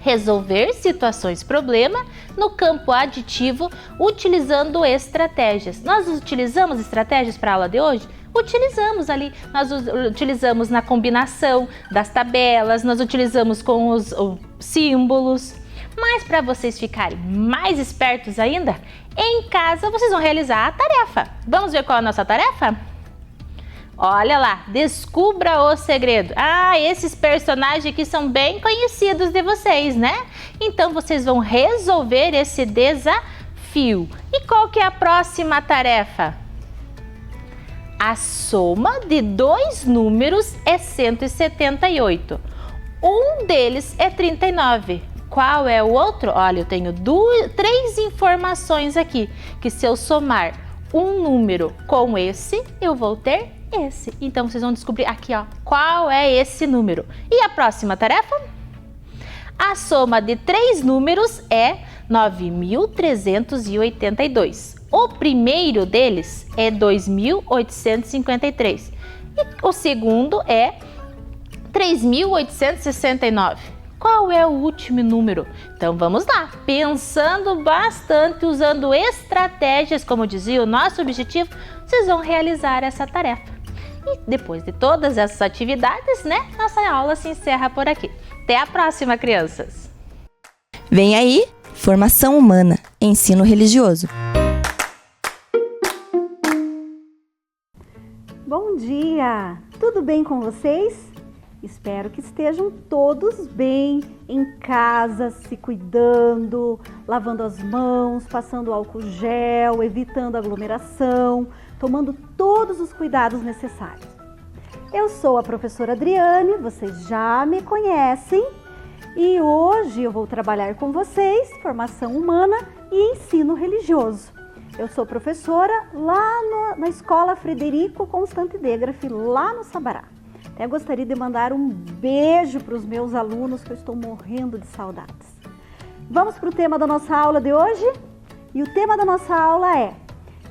Resolver situações-problema no campo aditivo utilizando estratégias. Nós utilizamos estratégias para a aula de hoje? Utilizamos ali, nós utilizamos na combinação das tabelas, nós utilizamos com os símbolos. Mas para vocês ficarem mais espertos ainda, em casa vocês vão realizar a tarefa. Vamos ver qual é a nossa tarefa? Olha lá, descubra o segredo. Ah, esses personagens aqui são bem conhecidos de vocês, né? Então vocês vão resolver esse desafio. E qual que é a próxima tarefa? A soma de 2 números é 178. Um deles é 39. Qual é o outro? Olha, eu tenho 3 informações aqui, que se eu somar um número com esse, eu vou ter esse. Então, vocês vão descobrir aqui, qual é esse número. E a próxima tarefa? A soma de 3 números é 9.382. O primeiro deles é 2.853 e o segundo é 3.869. Qual é o último número? Então vamos lá, pensando bastante, usando estratégias, como dizia o nosso objetivo, vocês vão realizar essa tarefa. E depois de todas essas atividades, nossa aula se encerra por aqui. Até a próxima, crianças! Vem aí, formação humana, ensino religioso. Bom dia! Tudo bem com vocês? Espero que estejam todos bem em casa, se cuidando, lavando as mãos, passando álcool gel, evitando aglomeração, tomando todos os cuidados necessários. Eu sou a professora Adriane, vocês já me conhecem e hoje eu vou trabalhar com vocês formação humana e ensino religioso. Eu sou professora lá na Escola Frederico Constante Degraff, lá no Sabará. Até gostaria de mandar um beijo para os meus alunos, que eu estou morrendo de saudades. Vamos para o tema da nossa aula de hoje? E o tema da nossa aula é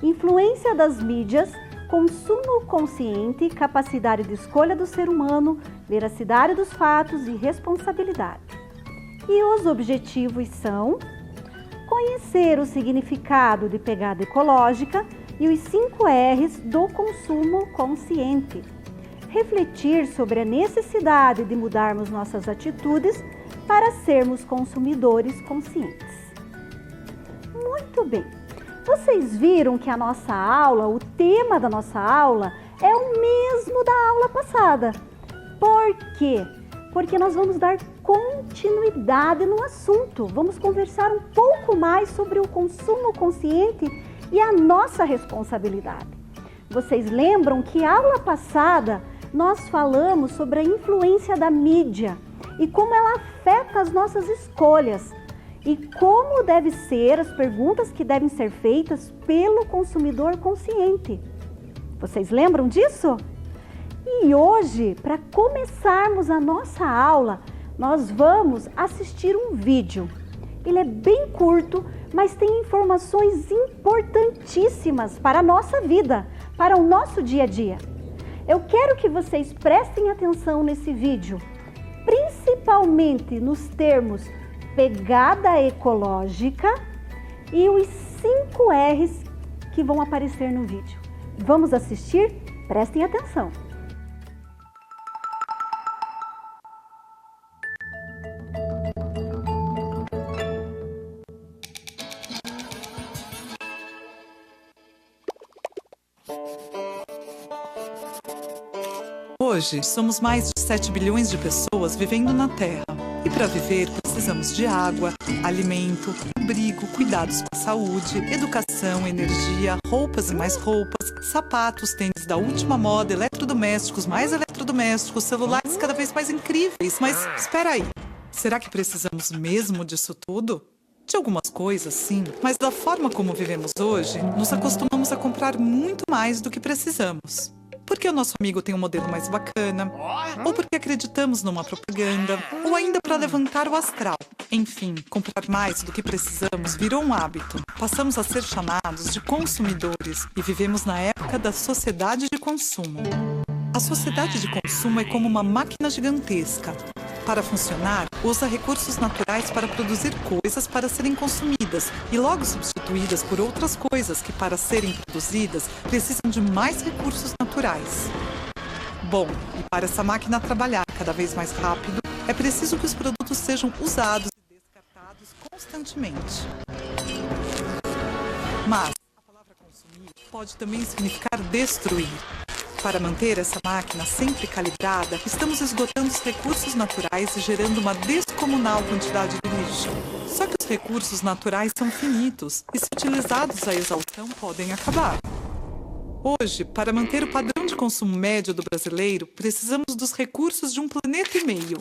Influência das mídias, consumo consciente, capacidade de escolha do ser humano, veracidade dos fatos e responsabilidade. E os objetivos são conhecer o significado de pegada ecológica e os 5 R's do consumo consciente. Refletir sobre a necessidade de mudarmos nossas atitudes para sermos consumidores conscientes. Muito bem, vocês viram que a nossa aula, o tema da nossa aula é o mesmo da aula passada. Por quê? Porque nós vamos dar continuidade no assunto. Vamos conversar um pouco mais sobre o consumo consciente e a nossa responsabilidade. Vocês lembram que a aula passada nós falamos sobre a influência da mídia e como ela afeta as nossas escolhas e como devem ser as perguntas que devem ser feitas pelo consumidor consciente. Vocês lembram disso? E hoje, para começarmos a nossa aula, nós vamos assistir um vídeo. Ele é bem curto, mas tem informações importantíssimas para a nossa vida, para o nosso dia a dia. Eu quero que vocês prestem atenção nesse vídeo, principalmente nos termos pegada ecológica e os 5 R's que vão aparecer no vídeo. Vamos assistir? Prestem atenção. Hoje, somos mais de 7 bilhões de pessoas vivendo na Terra. E para viver, precisamos de água, alimento, abrigo, cuidados com a saúde, educação, energia, roupas e mais roupas, sapatos, tênis da última moda, eletrodomésticos, mais eletrodomésticos, celulares cada vez mais incríveis. Mas espera aí, será que precisamos mesmo disso tudo? De algumas coisas, sim, mas da forma como vivemos hoje, nos acostumamos a comprar muito mais do que precisamos. Porque o nosso amigo tem um modelo mais bacana, ou porque acreditamos numa propaganda, ou ainda para levantar o astral. Enfim, comprar mais do que precisamos virou um hábito. Passamos a ser chamados de consumidores e vivemos na época da sociedade de consumo. A sociedade de consumo é como uma máquina gigantesca. Para funcionar, usa recursos naturais para produzir coisas para serem consumidas e logo substituídas por outras coisas que, para serem produzidas, precisam de mais recursos naturais. Bom, e para essa máquina trabalhar cada vez mais rápido, é preciso que os produtos sejam usados e descartados constantemente. Mas a palavra consumir pode também significar destruir. Para manter essa máquina sempre calibrada, estamos esgotando os recursos naturais e gerando uma descomunal quantidade de lixo. Só que os recursos naturais são finitos e, se utilizados a exaustão, podem acabar. Hoje, para manter o padrão de consumo médio do brasileiro, precisamos dos recursos de um planeta e meio.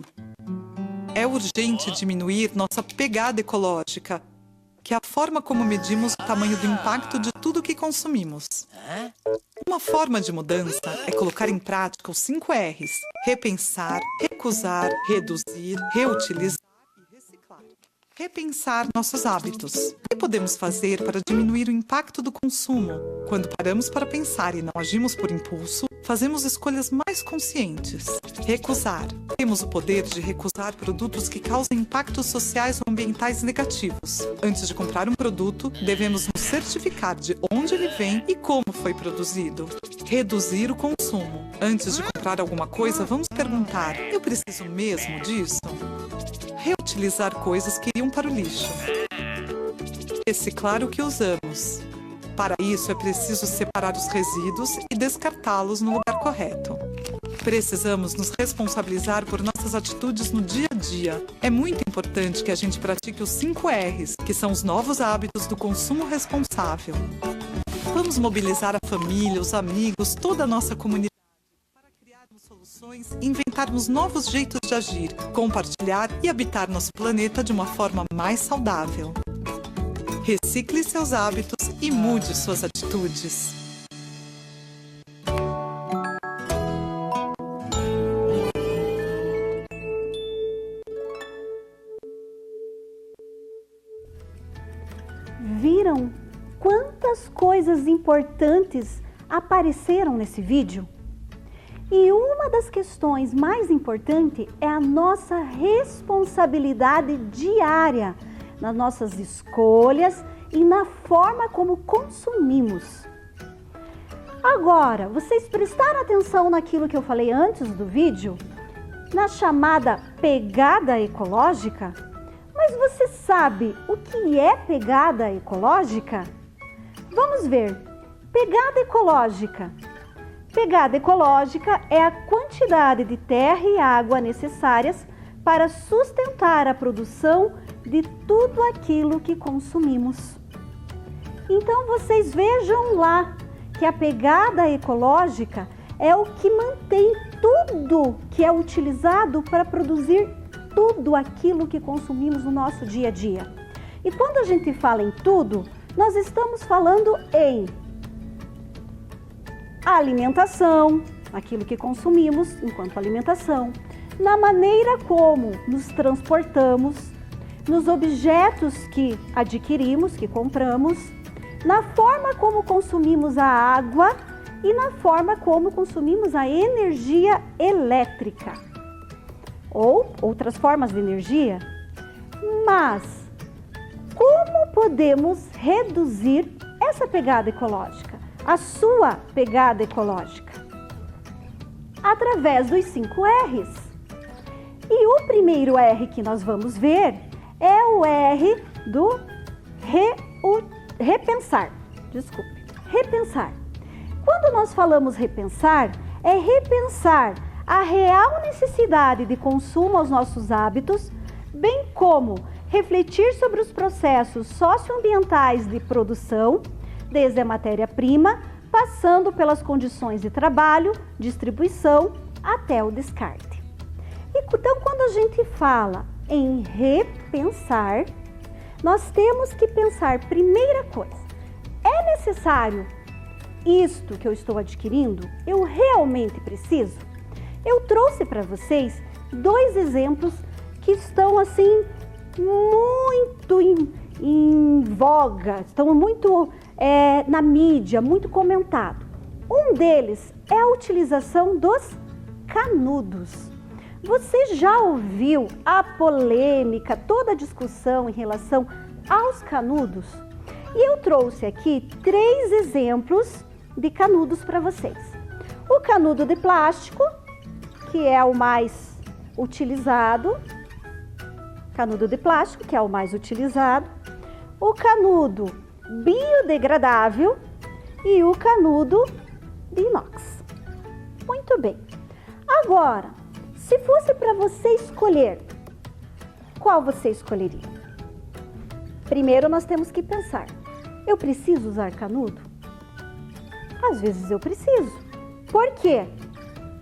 É urgente diminuir nossa pegada ecológica, que é a forma como medimos o tamanho do impacto de tudo que consumimos. Uma forma de mudança é colocar em prática os 5 R's: repensar, recusar, reduzir, reutilizar e Repensar nossos hábitos. O que podemos fazer para diminuir o impacto do consumo? Quando paramos para pensar e não agimos por impulso, fazemos escolhas mais conscientes. Recusar. Temos o poder de recusar produtos que causam impactos sociais ou ambientais negativos. Antes de comprar um produto, devemos nos certificar de onde ele vem e como foi produzido. Reduzir o consumo. Antes de comprar alguma coisa, vamos perguntar: eu preciso mesmo disso? Reutilizar coisas que iriam para o lixo. Reciclar o que usamos. Para isso, é preciso separar os resíduos e descartá-los no lugar correto. Precisamos nos responsabilizar por nossas atitudes no dia a dia. É muito importante que a gente pratique os 5 R's, que são os novos hábitos do consumo responsável. Vamos mobilizar a família, os amigos, toda a nossa comunidade para criarmos soluções e inventarmos novos jeitos de agir, compartilhar e habitar nosso planeta de uma forma mais saudável. Recicle seus hábitos e mude suas atitudes. Viram quantas coisas importantes apareceram nesse vídeo? E uma das questões mais importantes é a nossa responsabilidade diária nas nossas escolhas e na forma como consumimos. Agora, vocês prestaram atenção naquilo que eu falei antes do vídeo? Na chamada pegada ecológica? Mas você sabe o que é pegada ecológica? Vamos ver. Pegada ecológica. Pegada ecológica é a quantidade de terra e água necessárias para sustentar a produção de tudo aquilo que consumimos. Então vocês vejam lá que a pegada ecológica é o que mantém tudo que é utilizado para produzir tudo aquilo que consumimos no nosso dia a dia. E quando a gente fala em tudo, nós estamos falando em alimentação, aquilo que consumimos enquanto alimentação, na maneira como nos transportamos, nos objetos que adquirimos, que compramos, na forma como consumimos a água e na forma como consumimos a energia elétrica ou outras formas de energia. Mas como podemos reduzir essa pegada ecológica, a sua pegada ecológica? Através dos 5 R's. E o primeiro R que nós vamos ver é o R do repensar. Desculpe, repensar. Quando nós falamos repensar, é repensar a real necessidade de consumo aos nossos hábitos, bem como refletir sobre os processos socioambientais de produção, desde a matéria-prima, passando pelas condições de trabalho, distribuição, até o descarte. Então, quando a gente fala em repensar, nós temos que pensar, primeira coisa, é necessário isto que eu estou adquirindo? Eu realmente preciso? Eu trouxe para vocês 2 exemplos que estão assim muito em voga, estão muito na mídia, muito comentado. Um deles é a utilização dos canudos. Você já ouviu a polêmica, toda a discussão em relação aos canudos? E eu trouxe aqui 3 exemplos de canudos para vocês. O canudo de plástico, que é o mais utilizado. Canudo de plástico, que é o mais utilizado. O canudo biodegradável e o canudo de inox. Muito bem. Agora, se fosse para você escolher, qual você escolheria? Primeiro nós temos que pensar, eu preciso usar canudo? Às vezes eu preciso. Por quê?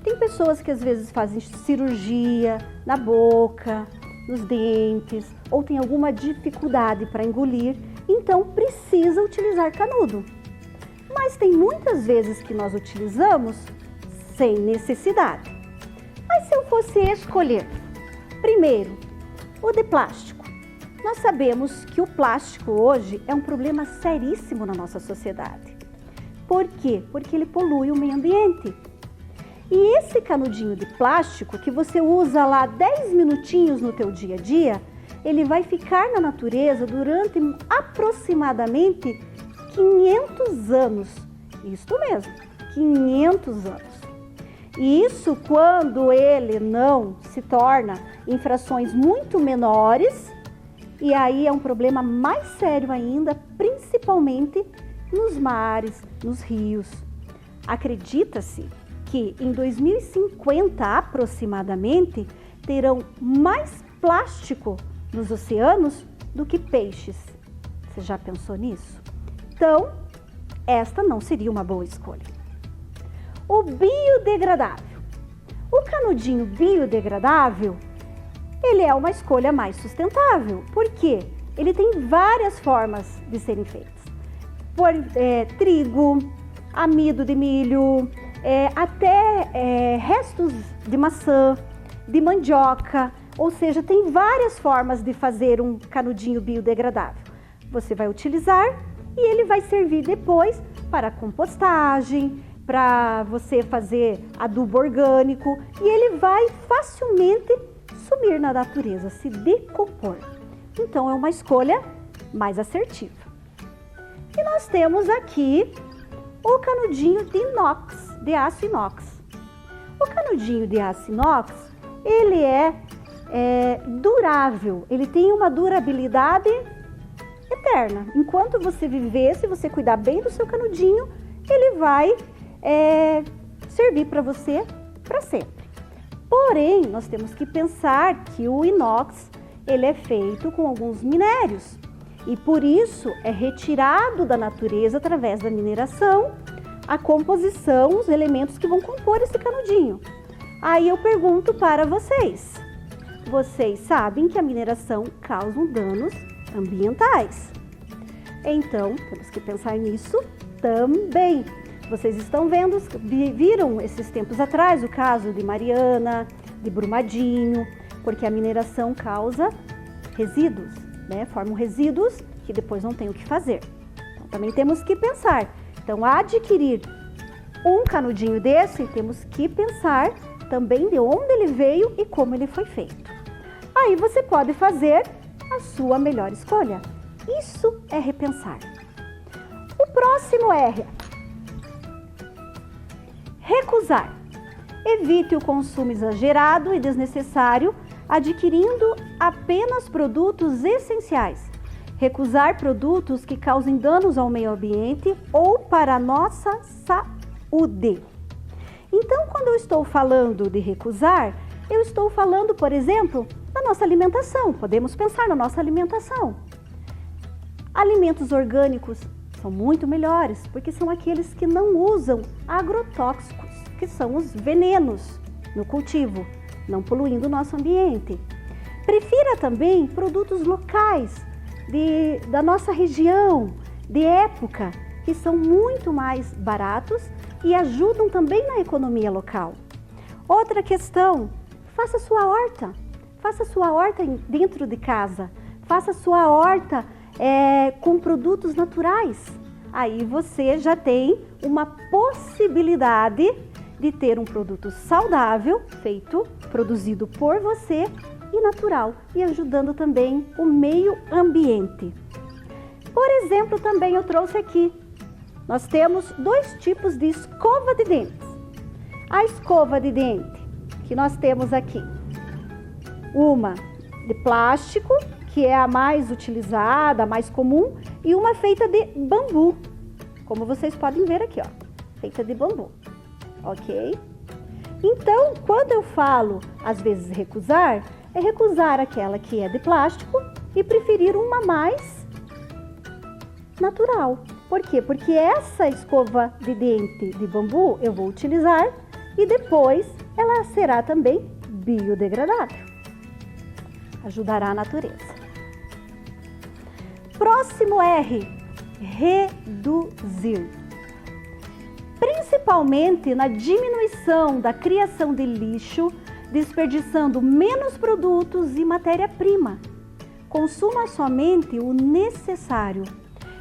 Tem pessoas que às vezes fazem cirurgia na boca, nos dentes, ou tem alguma dificuldade para engolir, então precisa utilizar canudo. Mas tem muitas vezes que nós utilizamos sem necessidade. Mas se eu fosse escolher, primeiro, o de plástico. nós sabemos que o plástico hoje é um problema seríssimo na nossa sociedade. Por quê? Porque ele polui o meio ambiente. E esse canudinho de plástico que você usa lá 10 minutinhos no teu dia a dia, ele vai ficar na natureza durante aproximadamente 500 anos. Isso mesmo, 500 anos. E isso quando ele não se torna em frações muito menores, e aí é um problema mais sério ainda, principalmente nos mares, nos rios. Acredita-se que em 2050 aproximadamente terão mais plástico nos oceanos do que peixes. Você já pensou nisso? Então, esta não seria uma boa escolha. O biodegradável. O canudinho biodegradável, ele é uma escolha mais sustentável. Por quê? Ele tem várias formas de serem feitas. Trigo, amido de milho, até restos de maçã, de mandioca, ou seja, tem várias formas de fazer um canudinho biodegradável. Você vai utilizar e ele vai servir depois para compostagem, para você fazer adubo orgânico e ele vai facilmente sumir na natureza, se decompor. Então é uma escolha mais assertiva. E nós temos aqui o canudinho de inox, de aço inox. O canudinho de aço inox, ele é durável, ele tem uma durabilidade eterna. Enquanto você viver, se você cuidar bem do seu canudinho, ele vai servir para você para sempre. Porém, nós temos que pensar que o inox, ele é feito com alguns minérios e por isso é retirado da natureza através da mineração, a composição, os elementos que vão compor esse canudinho. Aí eu pergunto para vocês, vocês sabem que a mineração causa danos ambientais? Então, temos que pensar nisso também. Vocês estão vendo, viram esses tempos atrás o caso de Mariana, de Brumadinho, porque a mineração causa resíduos, né? Formam resíduos que depois não tem o que fazer. Então, também temos que pensar. Então, adquirir um canudinho desse, temos que pensar também de onde ele veio e como ele foi feito. Aí você pode fazer a sua melhor escolha. Isso é repensar. O próximo é recusar. Evite o consumo exagerado e desnecessário, adquirindo apenas produtos essenciais. Recusar produtos que causem danos ao meio ambiente ou para a nossa saúde. Então, quando eu estou falando de recusar, eu estou falando, por exemplo, da nossa alimentação. Podemos pensar na nossa alimentação. Alimentos orgânicos são muito melhores, porque são aqueles que não usam agrotóxicos, que são os venenos no cultivo, não poluindo o nosso ambiente. Prefira também produtos locais, da nossa região, de época, que são muito mais baratos e ajudam também na economia local. Outra questão, faça sua horta dentro de casa, faça sua horta com produtos naturais. Aí você já tem uma possibilidade de ter um produto saudável, produzido por você e natural, e ajudando também o meio ambiente. Por exemplo, também eu trouxe aqui, nós temos dois tipos de escova de dentes. A escova de dente que nós temos aqui, uma de plástico, que é a mais utilizada, a mais comum, e uma feita de bambu, como vocês podem ver aqui, ó, feita de bambu, ok? Então, quando eu falo, às vezes, recusar, é recusar aquela que é de plástico e preferir uma mais natural. Por quê? Porque essa escova de dente de bambu eu vou utilizar e depois ela será também biodegradável. Ajudará a natureza. Próximo R, reduzir. Principalmente na diminuição da criação de lixo, desperdiçando menos produtos e matéria-prima. consuma somente o necessário.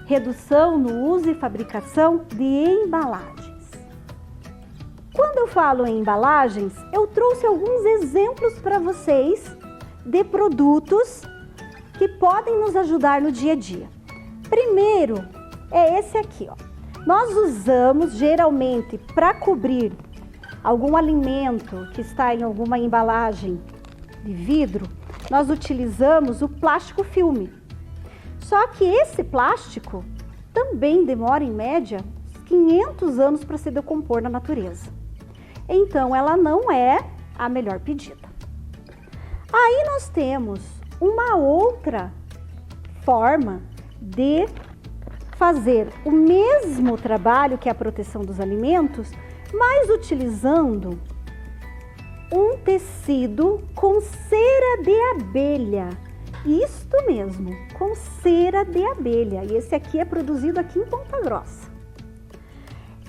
Redução no uso e fabricação de embalagens. Quando eu falo em embalagens, eu trouxe alguns exemplos para vocês de produtos que podem nos ajudar no dia a dia. Primeiro é esse aqui, ó. Nós usamos geralmente para cobrir algum alimento que está em alguma embalagem de vidro, nós utilizamos o plástico filme. Só que esse plástico também demora em média 500 anos para se decompor na natureza. Então ela não é a melhor pedida. Aí nós temos uma outra forma de fazer o mesmo trabalho que é a proteção dos alimentos, mas utilizando um tecido com cera de abelha. Isto mesmo, com cera de abelha. E esse aqui é produzido aqui em Ponta Grossa.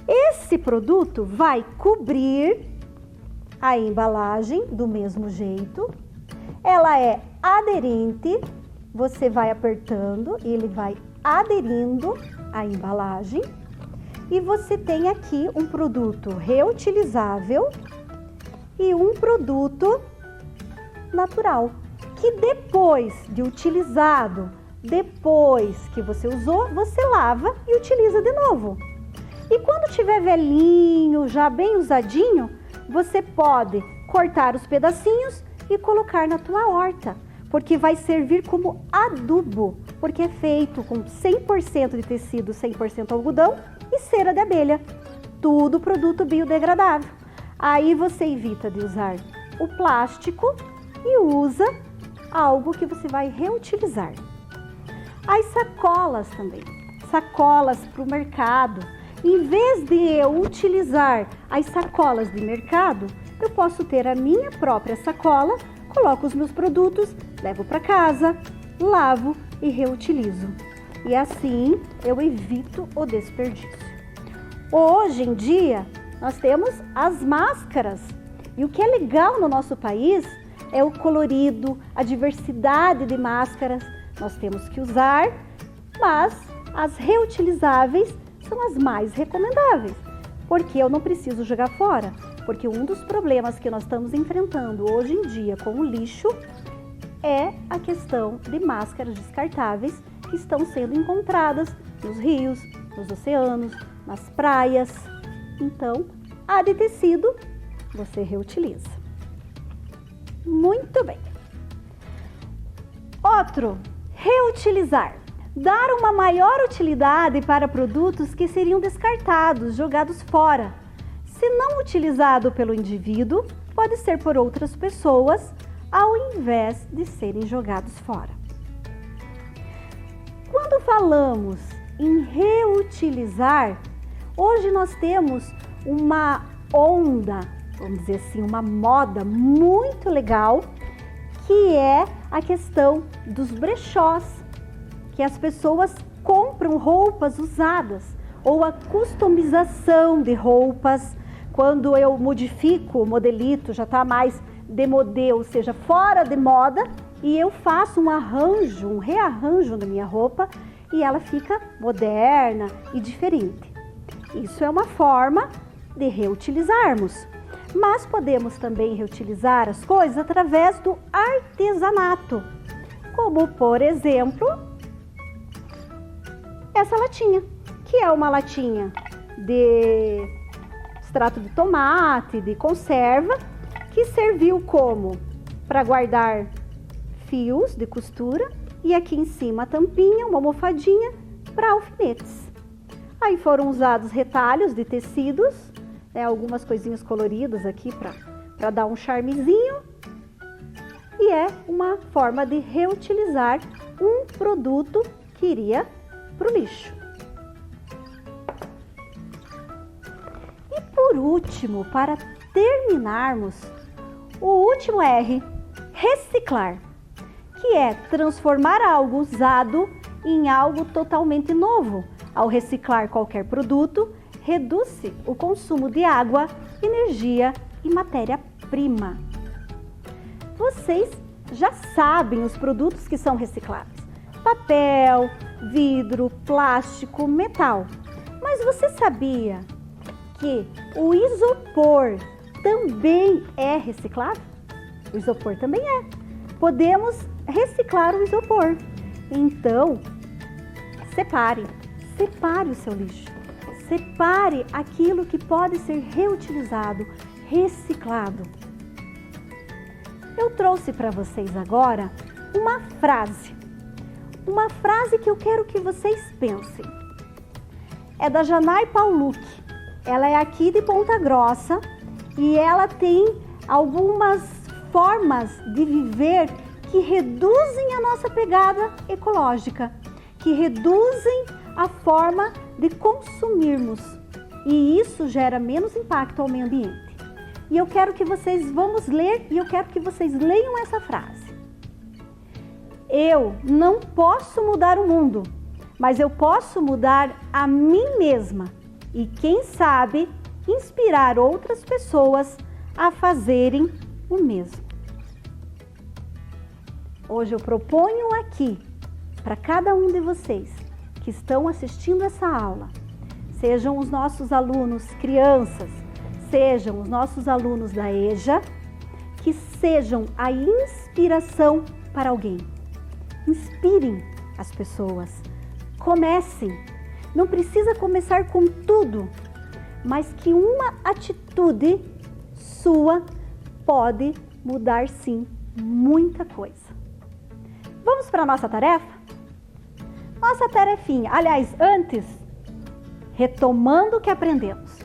Esse produto vai cobrir a embalagem do mesmo jeito. Ela é aderente, você vai apertando e ele vai aderindo à embalagem. E você tem aqui um produto reutilizável e um produto natural, que depois de utilizado, depois que você usou, você lava e utiliza de novo. E quando tiver velhinho, já bem usadinho, você pode cortar os pedacinhos e colocar na tua horta, porque vai servir como adubo, porque é feito com 100% de tecido, 100% algodão e cera de abelha, tudo produto biodegradável. Aí você evita de usar o plástico e usa algo que você vai reutilizar. As sacolas também, sacolas para o mercado. Em vez de eu utilizar as sacolas de mercado, eu posso ter a minha própria sacola, coloco os meus produtos, levo para casa, lavo e reutilizo. E assim eu evito o desperdício. Hoje em dia, nós temos as máscaras. E o que é legal no nosso país é o colorido, a diversidade de máscaras. Nós temos que usar, mas as reutilizáveis são as mais recomendáveis, porque eu não preciso jogar fora. Porque um dos problemas que nós estamos enfrentando hoje em dia com o lixo é a questão de máscaras descartáveis que estão sendo encontradas nos rios, nos oceanos, nas praias. Então, a de tecido você reutiliza. Muito bem. Outro, reutilizar. Dar uma maior utilidade para produtos que seriam descartados, jogados fora. Se não utilizado pelo indivíduo, pode ser por outras pessoas, ao invés de serem jogados fora. Quando falamos em reutilizar, hoje nós temos uma onda, vamos dizer assim, uma moda muito legal, que é a questão dos brechós, que as pessoas compram roupas usadas, ou a customização de roupas. Quando eu modifico o modelito, já está mais demodê, ou seja, fora de moda, e eu faço um arranjo, um rearranjo da minha roupa, e ela fica moderna e diferente. Isso é uma forma de reutilizarmos. Mas podemos também reutilizar as coisas através do artesanato, como, por exemplo, essa latinha, que é uma latinha de extrato de tomate, de conserva, que serviu como para guardar fios de costura e aqui em cima a tampinha, uma almofadinha para alfinetes. Aí foram usados retalhos de tecidos, algumas coisinhas coloridas aqui para dar um charmezinho, e é uma forma de reutilizar um produto que iria para o lixo. E por último, para terminarmos, o último R, reciclar, que é transformar algo usado em algo totalmente novo. Ao reciclar qualquer produto, reduz-se o consumo de água, energia e matéria-prima. Vocês já sabem os produtos que são recicláveis: papel, vidro, plástico, metal. Mas você sabia que o isopor também é reciclável? O isopor também é. Podemos reciclar o isopor. Então, separe o seu lixo. Separe aquilo que pode ser reutilizado, reciclado. Eu trouxe para vocês agora uma frase que eu quero que vocês pensem. É da Janai Paulucci. Ela é aqui de Ponta Grossa e ela tem algumas formas de viver que reduzem a nossa pegada ecológica, que reduzem a forma de consumirmos, e isso gera menos impacto ao meio ambiente. E eu quero que vocês leiam essa frase. Eu não posso mudar o mundo, mas eu posso mudar a mim mesma e, quem sabe, inspirar outras pessoas a fazerem o mesmo. Hoje eu proponho aqui, para cada um de vocês que estão assistindo essa aula, sejam os nossos alunos crianças, sejam os nossos alunos da EJA, que sejam a inspiração para alguém. Inspirem as pessoas. Comecem. Não precisa começar com tudo, mas que uma atitude sua pode mudar, sim, muita coisa. Vamos para a nossa tarefa? Nossa tarefinha. Aliás, antes, retomando o que aprendemos.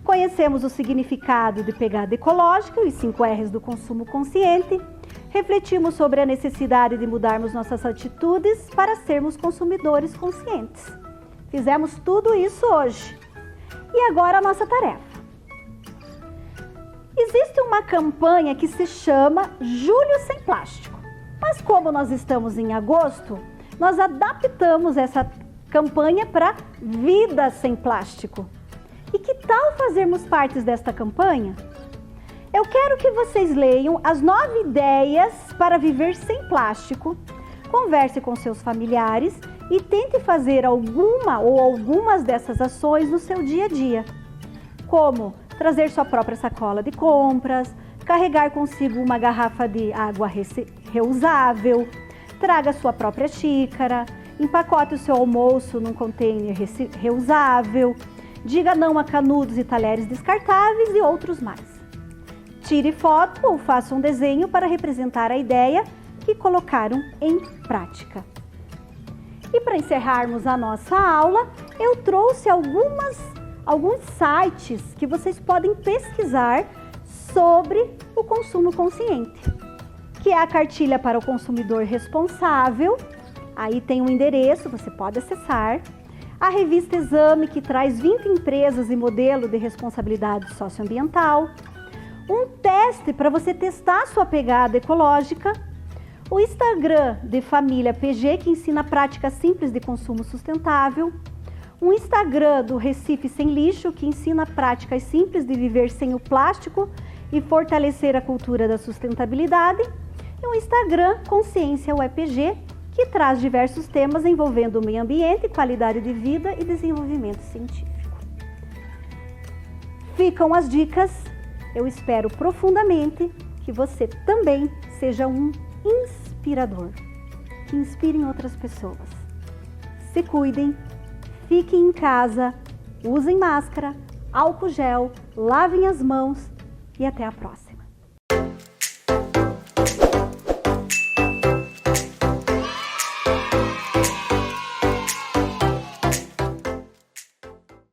Conhecemos o significado de pegada ecológica e os 5 R's do consumo consciente. Refletimos sobre a necessidade de mudarmos nossas atitudes para sermos consumidores conscientes. Fizemos tudo isso hoje. E agora a nossa tarefa. Existe uma campanha que se chama Julho Sem Plástico. Mas como nós estamos em agosto, nós adaptamos essa campanha para Vida Sem Plástico. E que tal fazermos parte desta campanha? Eu quero que vocês leiam as 9 ideias para viver sem plástico, converse com seus familiares e tente fazer alguma ou algumas dessas ações no seu dia a dia. Como trazer sua própria sacola de compras, carregar consigo uma garrafa de água reusável, traga sua própria xícara, empacote o seu almoço num container reusável, diga não a canudos e talheres descartáveis e outros mais. Tire foto ou faça um desenho para representar a ideia que colocaram em prática. E para encerrarmos a nossa aula, eu trouxe alguns sites que vocês podem pesquisar sobre o consumo consciente, que é a Cartilha para o Consumidor Responsável. Aí tem um endereço, você pode acessar. A revista Exame, que traz 20 empresas e modelo de responsabilidade socioambiental. Um teste para você testar sua pegada ecológica. O Instagram de Família PG, que ensina práticas simples de consumo sustentável. Um Instagram do Recife Sem Lixo, que ensina práticas simples de viver sem o plástico e fortalecer a cultura da sustentabilidade. E um Instagram Consciência UEPG, que traz diversos temas envolvendo o meio ambiente, qualidade de vida e desenvolvimento científico. Ficam as dicas. Eu espero profundamente que você também seja um inspirador, que inspire outras pessoas. Se cuidem, fiquem em casa, usem máscara, álcool gel, lavem as mãos e até a próxima.